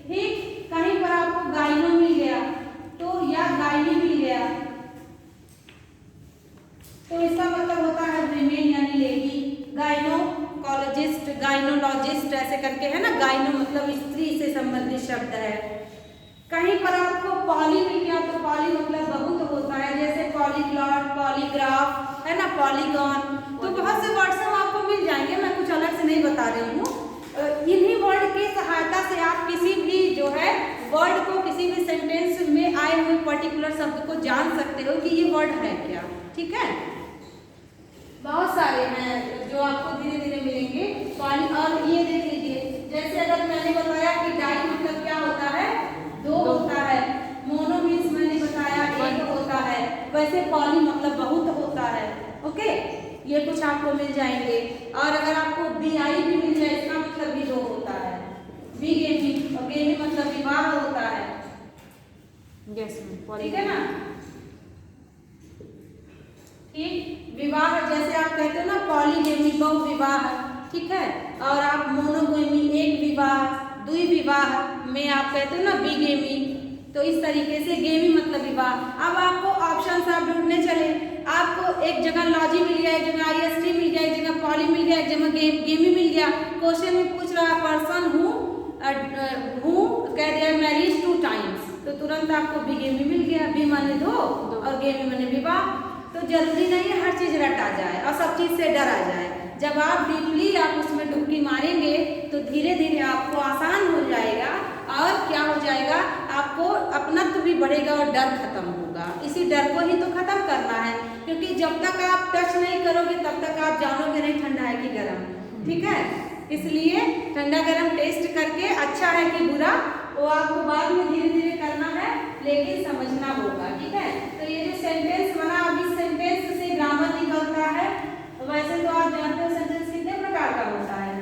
ठीक। कहीं पर आपको गाइनो मिल गया तो या गाइनी मिल गया तो इसका मतलब होता है विमेन यानी लेडी। गाइनोकोलॉजिस्ट, गाइनोलॉजिस्ट ऐसे करके है ना, गाइनो मतलब स्त्री से संबंधित शब्द है। कहीं पर आपको पॉली मिल गया तो पॉली मतलब बहुत होता है, जैसे पॉलीग्लॉट, पॉलीग्राफ है ना, पॉलीगॉन। तो बहुत से वर्ड्स हम आपको मिल जाएंगे, मैं कुछ अलग से नहीं बता रही हूँ। इन्हीं वर्ड की सहायता से आप किसी भी जो है वर्ड को, किसी भी सेंटेंस में आए हुए पर्टिकुलर शब्द को जान सकते हो कि ये वर्ड है क्या, ठीक है। बहुत सारे हैं जो आपको धीरे धीरे मिलेंगे। और ये देख लीजिए, जैसे अगर मैंने बताया कि डाई मतलब क्या होता है, पॉली मतलब बहुत होता है। ओके, ये कुछ आपको मिल जाएंगे। और अगर आपको BI भी मिल जाए, इसका मतलब भी 2 होता है, बीगेमी, और गेमी मतलब विवाह होता है। ठीक है ना, ठीक, विवाह जैसे आप कहते हो ना पॉलीगेमी, बहु विवाह, ठीक है। और आप मोनोगेमी, एक विवाह, द्वि विवाह में आप कहते हो ना बीगेमी। तो इस तरीके से गेमी मतलब विवाह। अब आपको ऑप्शन आप ढूंढने चले, आपको एक जगह लॉजी मिल गया, एक जगह IST मिल गया, एक जगह पॉली मिल गया, एक जगह गेमी मिल गया। क्वेश्चन में पूछ रहा है पर्सन हु कह दिया मैरिज 2 टाइम्स, तो तुरंत आपको बीगेमी मिल गया। बी माने 2 और गेमी माने विवाह। तो जरूरी नहीं है हर चीज रटा जाए और सब चीज से डरा जाए। जब आप डीपली आप उसमें डुबकी मारेंगे तो धीरे धीरे आपको आसान हो जाएगा और क्या हो जाएगा, आपको अपनत्व भी बढ़ेगा और डर खत्म होगा। इसी डर को ही तो खत्म करना है, क्योंकि जब तक आप टच नहीं करोगे तब तक आप जानोगे नहीं ठंडा है कि गर्म। ठीक है, इसलिए ठंडा गर्म टेस्ट करके अच्छा है कि बुरा वो आपको बाद में धीरे धीरे करना है, लेकिन समझना होगा। ठीक है, तो ये जो सेंटेंस बना, अभी सेंटेंस से ग्रामर निकलता है। वैसे तो आप जानते हो सेंटेंस कितने प्रकार का होता है,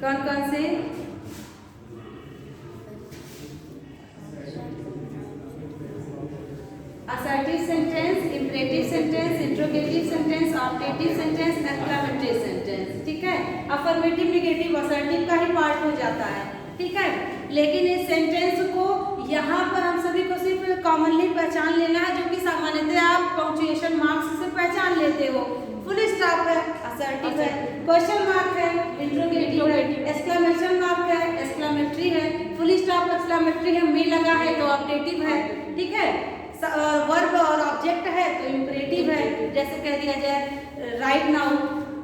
कौन कौन से? Assertive sentence, imperative sentence, interrogative sentence, optative sentence, exclamatory sentence. ठीक है, अफर्मेटिव नेगेटिव असर्टिव का ही पार्ट हो जाता है। ठीक है, लेकिन इस सेंटेंस को यहाँ पर हम सभी को सिर्फ कॉमनली पहचान लेना है, जो कि सामान्यतः आप पंक्चुएशन मार्क्स से पहचान लेते हो। फुल स्टॉप है, असर्टिव है, क्वेश्चन मार्क है, इंट्रोगेटिव है, एक्सक्लेमेशन मार्क है, एक्सक्लेमेटरी है, फुल स्टॉप एक्सक्लेमेटरी है, में लगा है तो ऑप्टेटिव है। ठीक है, वर्ब और ऑब्जेक्ट है तो इंपरेटिव है। जैसे कह दिया जाए राइट नाउ,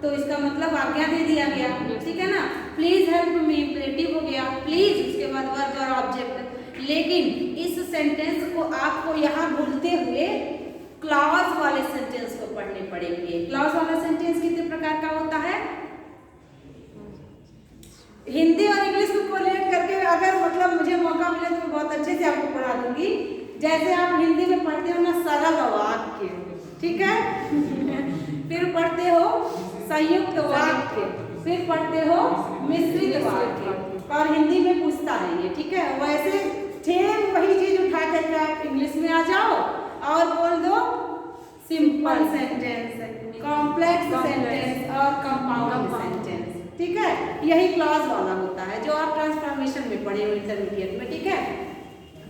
तो इसका मतलब आज्ञा दे दिया गया। ठीक है ना, प्लीज हेल्प मी, इंपरेटिव हो गया, प्लीज, उसके बाद वर्ब और ऑब्जेक्ट। लेकिन इस सेंटेंस को आपको यहाँ भूलते हुए क्लॉज वाले सेंटेंस को पढ़ने पड़ेंगे। क्लॉज वाला सेंटेंस कितने प्रकार का होता है? हिंदी और इंग्लिश को कोरिलेट करके अगर मतलब मुझे मौका मिले तो मैं बहुत अच्छे से आपको पढ़ा दूंगी। जैसे आप हिंदी में पढ़ते हो ना सरल वाक्य, ठीक है फिर पढ़ते हो संयुक्त वाक्य, फिर पढ़ते हो मिश्रित वाक्य, और हिंदी में पूछता है ये। ठीक है, वैसे सेम वही चीज उठा करके आप इंग्लिश में आ जाओ और बोल दो सिंपल सेंटेंस, कॉम्प्लेक्स सेंटेंस और कंपाउंड सेंटेंस। ठीक है, यही क्लॉज वाला होता है जो आप ट्रांसफॉर्मेशन में पढ़े हो इंटरमीडिएट में। ठीक है,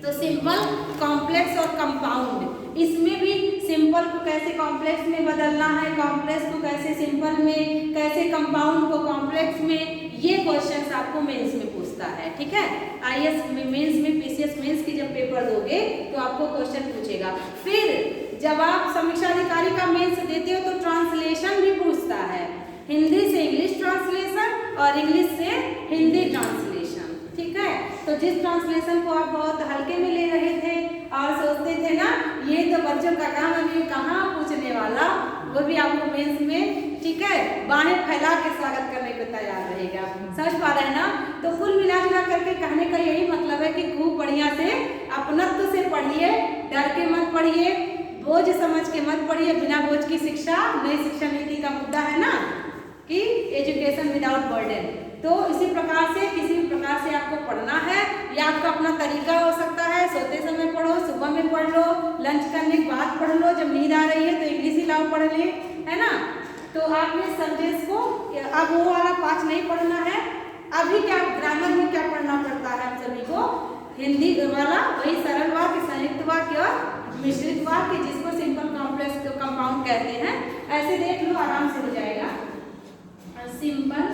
तो सिंपल, कॉम्प्लेक्स और कंपाउंड, इसमें भी सिंपल को कैसे कॉम्प्लेक्स में बदलना है, कॉम्प्लेक्स को कैसे सिंपल में, कैसे कंपाउंड को कॉम्प्लेक्स में, ये क्वेश्चंस आपको मेंस में पूछता है। ठीक है, IAS में, मेंस में, PCS मेंस की जब पेपर दोगे तो आपको क्वेश्चन पूछेगा। फिर जब आप समीक्षा अधिकारी का मेंस देते हो तो ट्रांसलेशन भी पूछता है, हिंदी से इंग्लिश ट्रांसलेशन और इंग्लिश से हिंदी ट्रांसलेशन। ठीक है, तो जिस ट्रांसलेशन को आप बहुत हल्के में ले रहे थे और सोचते थे ना ये तो बच्चों का काम है, कहाँ पूछने वाला, वो भी आपको मेंस में, ठीक है, बाहें फैला के स्वागत करने को तैयार रहेगा। समझ पा रहे हैं ना? तो कुल मिला करके कहने का यही मतलब है कि खूब बढ़िया से अपनत्व से पढ़िए, डर के मत पढ़िए, बोझ समझ के मत पढ़िए। बिना बोझ की शिक्षा, नई शिक्षा नीति का मुद्दा है ना कि एजुकेशन विदाउट बर्डन। तो इसी प्रकार से किसी भी प्रकार से आपको पढ़ना है, या आपका अपना तरीका हो सकता है, सोते समय पढ़ो, सुबह में पढ़ लो, लंच करने के बाद पढ़ लो, जब नींद आ रही है तो इंग्लिश ही लाओ पढ़ ले, है ना। तो आपने सेंटेंस को, अब वो वाला पाठ नहीं पढ़ना है। अभी क्या ग्रामर में क्या पढ़ना पड़ता है हम सभी को? हिंदी वाला वही सरल वाक्य, संयुक्त वाक्य और मिश्रित वाक्य, जिसको सिंपल, कॉम्प्लेक्स, कंपाउंड कहते हैं। ऐसे देख लो, आराम से हो जाएगा। सिंपल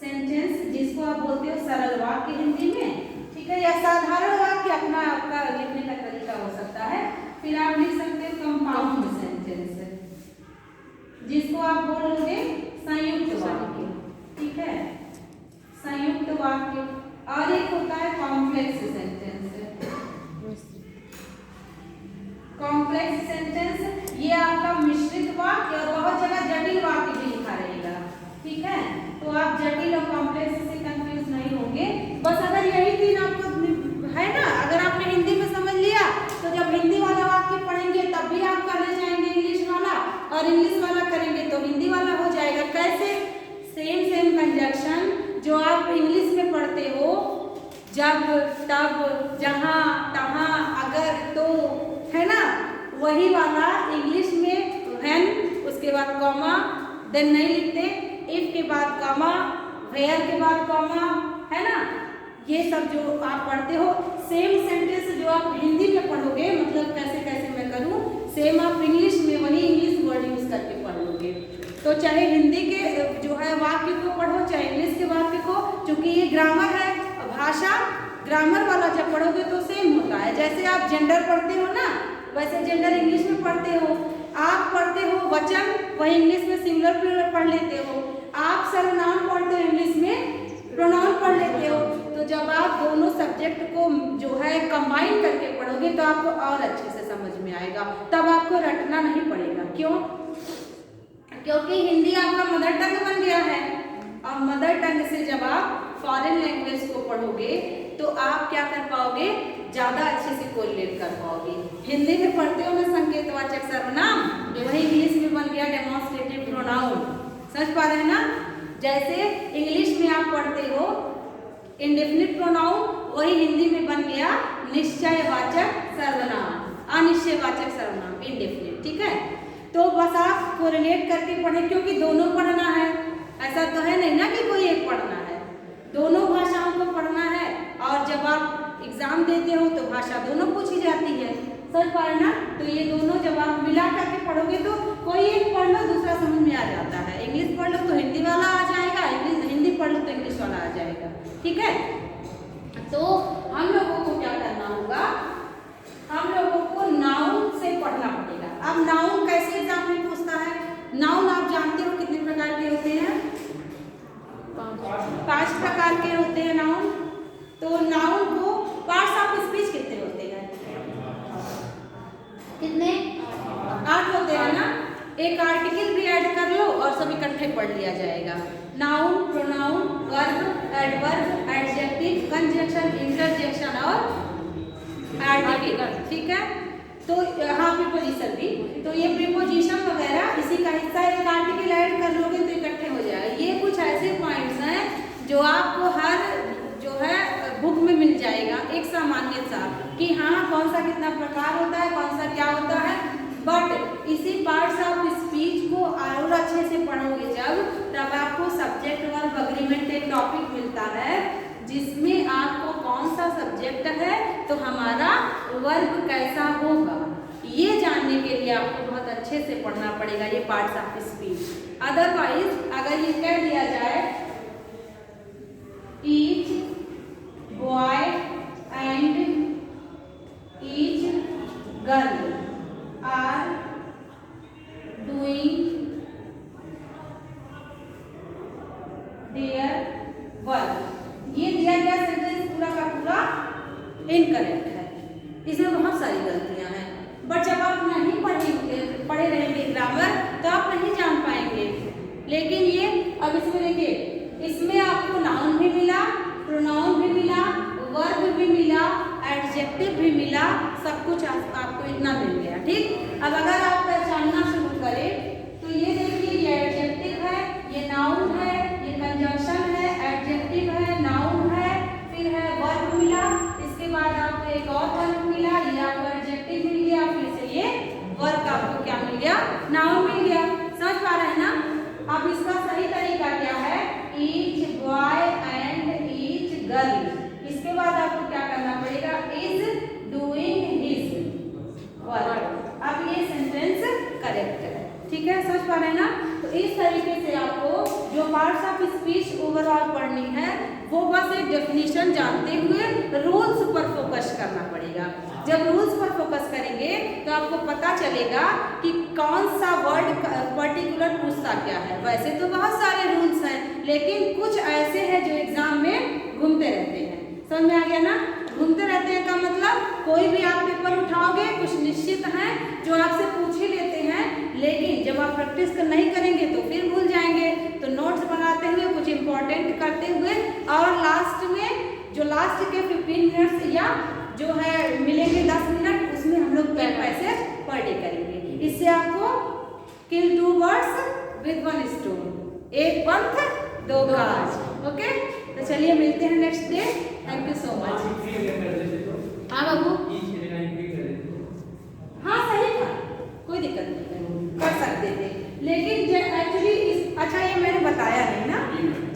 सेंटेंस जिसको आप बोलते हो सरल वाक्य हिंदी में, ठीक है, या साधारण वाक्य अपना आपका लिखने का तरीका हो सकता है। फिर आप लिख सकते हो कंपाउंड सेंटेंस, जिसको आप बोलोगे संयुक्त वाक्य। ठीक है, संयुक्त वाक्य। और एक होता है कॉम्प्लेक्स सेंटेंस। कॉम्प्लेक्स सेंटेंस ये आपका मिश्रित वाक्य और बहुत जगह जटिल वाक्य भी लिखा रहेगा। ठीक है, तो आप जटिल और कॉम्प्लेक्स से कंफ्यूज नहीं होंगे। बस अगर यही तीन आपको है ना, अगर आप जब, तब, जहाँ, तहाँ, अगर, तो, है ना। वही वाला इंग्लिश में व्हेन, उसके बाद कॉमा, देन नहीं लिखते, इफ के बाद कॉमा, वेयर के बाद कॉमा, है ना। ये सब जो आप पढ़ते हो, सेम सेंटेंस जो आप हिंदी में पढ़ोगे, मतलब कैसे कैसे मैं करूँ, सेम आप इंग्लिश में वही इंग्लिश वर्ड यूज करके पढ़ लोगे। तो चाहे हिंदी के जो है वाक्य को पढ़ो, चाहे इंग्लिश के वाक्य को, क्योंकि ये ग्रामर है, भाषा ग्रामर वाला जब पढ़ोगे तो सेम होता है। जैसे आप जेंडर पढ़ते हो ना, वैसे जेंडर इंग्लिश में पढ़ते हो। आप पढ़ते हो वचन, वही इंग्लिश में सिंगुलर प्लूरल पढ़ लेते हो। आप सर्वनाम पढ़ते हो, इंग्लिश में प्रोनाउन पढ़ लेते हो। तो जब आप दोनों सब्जेक्ट को जो है कंबाइन करके पढ़ोगे तो आपको और अच्छे से समझ में आएगा, तब आपको रटना नहीं पड़ेगा। क्यों? क्योंकि हिंदी आपका मदर टंग बन गया है, और मदर टंग से जब आप फॉरेन लैंग्वेज को पढ़ोगे तो आप क्या कर पाओगे, ज़्यादा अच्छे से कोरिलेट कर पाओगे। हिंदी में पढ़ते हो ना संकेतवाचक सर्वनाम, वही इंग्लिश में बन गया डेमोन्स्ट्रेटिव प्रोनाउन। समझ पा रहे हैं ना। जैसे इंग्लिश में आप पढ़ते हो इंडेफिनिट प्रोनाउन, वही हिंदी में बन गया निश्चयवाचक सर्वनाम, अनिश्चयवाचक सर्वनाम, इंडेफिनिट। ठीक है, तो बस आप कोरिलेट करके पढ़ें, क्योंकि दोनों पढ़ना है। ऐसा तो है नहीं ना कि कोई एक पढ़ना है, दोनों भाषाओं को पढ़ना है। और जब आप एग्जाम देते हो तो भाषा दोनों पूछी जाती है, समझ पा रहे ना। तो ये दोनों जब आप मिला करके पढ़ोगे तो कोई एक पढ़ लो, दूसरा समझ में आ जाता है। इंग्लिश पढ़ लो तो हिंदी वाला आ जाएगा, हिंदी पढ़ लो तो इंग्लिश वाला आ जाएगा। ठीक है, तो हम लोगों को क्या करना होगा, हम लोगों को नाउन से पढ़ना पड़ेगा। अब नाउन कैसे एग्जाम में पूछता है? नाउन आप जानते हो कितने प्रकार के होते हैं? 5 प्रकार के होते हैं नाउन। तो नाउन को पार्ट्स ऑफ स्पीच कितने होते हैं? कितने? 8 होते हैं ना। एक आर्टिकल भी ऐड कर लो और सब इकट्ठे पढ़ लिया जाएगा। Noun, pronoun, verb, adverb, adjective, conjunction, interjection और आर्टिकल। ठीक है, तो हाँ प्रीपोजिशन भी। तो ये प्रीपोजिशन वगैरह इसी का हिस्सा, एक आर्टिकल ऐड कर लोगे तो इकट्ठे हो जाएगा। ये कुछ ऐसे पॉइंट्स हैं जो आपको हर जो है बुक में मिल जाएगा, एक सामान्य सा कि हाँ कौन सा कितना प्रकार होता है, कौन सा क्या होता है। बट इसी पार्ट्स ऑफ स्पीच को और अच्छे से पढ़ोगे जब, तब आपको सब्जेक्ट वर्ब अग्रीमेंट एक टॉपिक मिलता है जिसमें आपको कौन सा सब्जेक्ट है तो हमारा वर्ब कैसा होगा, ये जानने के लिए आपको बहुत अच्छे से पढ़ना पड़ेगा ये पार्ट्स ऑफ स्पीच। अदरवाइज अगर ये कह दिया जाए each boy and each girl are doing their work, ये दिया गया सेंटेंस पूरा का पूरा इनकरेक्ट है, इसमें बहुत सारी गलतियां हैं। बट जब आप नहीं पढ़े रहेंगे ग्रामर तो आप नहीं जान पाएंगे। लेकिन ये अब इसमें देखिए, इसमें आपको नाउन भी मिला, प्रोनाउन भी मिला, वर्ब भी मिला, एडजेक्टिव भी मिला, सब कुछ आपको इतना मिल गया। ठीक, अब अगर आप पहचानना शुरू करें तो ये देखिए, ये एडजेक्टिव है, ये नाउन है, ये कंजंक्शन है, एडजेक्टिव है, नाउन है, फिर है वर्ब मिला, इसके बाद आपको एक और वर्ब मिला, ये आपको एडजेक्टिव मिल गया, फिर से ये वर्ब आपको क्या मिल गया, नाउन मिल गया। समझ पा रहे हैं ना। अब इसका सही तरीका क्या है, each boy and each girl, इसके बाद आपको क्या करना पड़ेगा, इज डूइंग हिज वर्क। अब ये सेंटेंस करेक्ट है। ठीक है, समझ पा रहे हैं ना। तो इस तरीके से आपको जो पार्ट्स ऑफ स्पीच ओवरऑल पढ़नी है वो बस एक डेफिनेशन जानते हुए रूल्स पर फोकस करना पड़ेगा। जब रूल्स पर फोकस करेंगे तो आपको पता चलेगा कि कौन सा वर्ड पर्टिकुलर पूछता क्या है। वैसे तो बहुत सारे रूल्स हैं, लेकिन कुछ ऐसे हैं जो एग्जाम में घूमते रहते हैं। समझ में आ गया ना। घूमते रहते हैं का मतलब कोई भी आप पेपर उठाओगे कुछ निश्चित हैं जो आपसे पूछ ही लेते हैं, लेकिन जब आप प्रैक्टिस नहीं करेंगे तो फिर भूल जाएंगे। तो नोट्स बनाते हुए कुछ इंपॉर्टेंट करते हुए और लास्ट में जो लास्ट के 15 मिनट्स या जो है मिलेंगे 10 मिनट, उसमें हम लोग पेन पैसेज पर डे करेंगे। इससे आपको किल 2 बर्ड्स विद 1 स्टोन, एक पंथ 2 काज। ओके, तो चलिए मिलते हैं next day. Thank you so much. Free अगर कर देते तो हाँ बाबू, ईच लाइन फ्री कर देते तो हाँ सही था, कोई दिक्कत नहीं है, कर सकते थे, लेकिन एक्चुअली अच्छा ये मैंने बताया नहीं ना,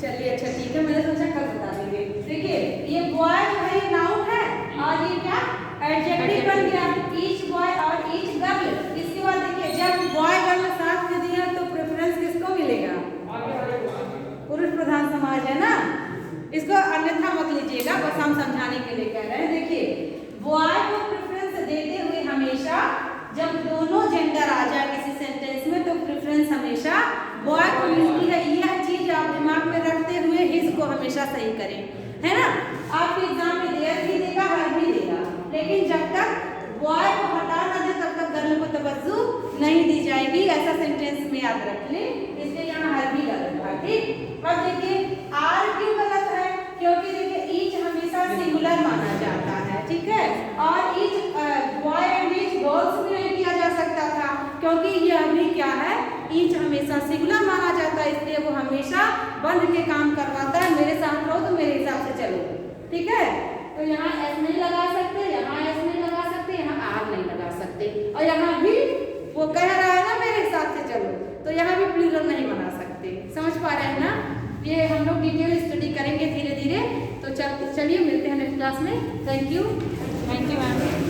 चलिए अच्छा ठीक है, मैंने सोचा कल बता देंगे। देखिए ये बॉय जो है ये नाउन है और ये क्या एडजेक्टिव बन गया, ईच बॉय और ईच गर्ल। इसके बाद देखिए जब बॉय गर्ल साथ में दिया तो प्रेफरेंस किसको मिलेगा, पुरुष प्रधान समाज है ना, इसको अन्यथा मत लीजिएगा, बस हम समझाने के लिए कह रहे हैं। देखिए बॉय को प्रेफरेंस देते हुए हमेशा जब दोनों जेंडर आ जाए किसी सेंटेंस में तो प्रेफरेंस हमेशा बॉय को मिलती है। यह चीज आप दिमाग में रखते हुए हिज को हमेशा सही करें, है ना। आपके एग्जाम में देयर भी देगा, हर भी देगा, लेकिन जब तक बॉय को हटा ना दे तब तक गर्ल को तवज्जो नहीं दी जाएगी। ऐसा सेंटेंस में याद रख ले, इसलिए यहाँ हर भी गलत था, ठीक। अब देखिए आर क्यों गलत है, क्योंकि देखिए ईच हमेशा सिंगुलर माना जाता है, ठीक है, और each boy and each girls भी नहीं किया जा सकता था, क्योंकि ये अभी क्या है, ईच हमेशा सिंगुलर माना जाता है, इसलिए वो हमेशा बंध के काम करवाता है। मेरे साथ रहो तो मेरे हिसाब से चलो, ठीक है। तो यहाँ एस नहीं लगा सकते, यहाँ एस नहीं लगा सकते, यहाँ आर नहीं लगा सकते, और यहाँ भी वो कह रहा है ना मेरे हिसाब से चलो, तो यहाँ भी प्लूरल नहीं बना सकते। समझ पा रहे हैं ना, ये हम लोग डिटेल स्टडी करेंगे धीरे धीरे। तो चलिए मिलते हैं नेक्स्ट क्लास में। Thank you ma'am.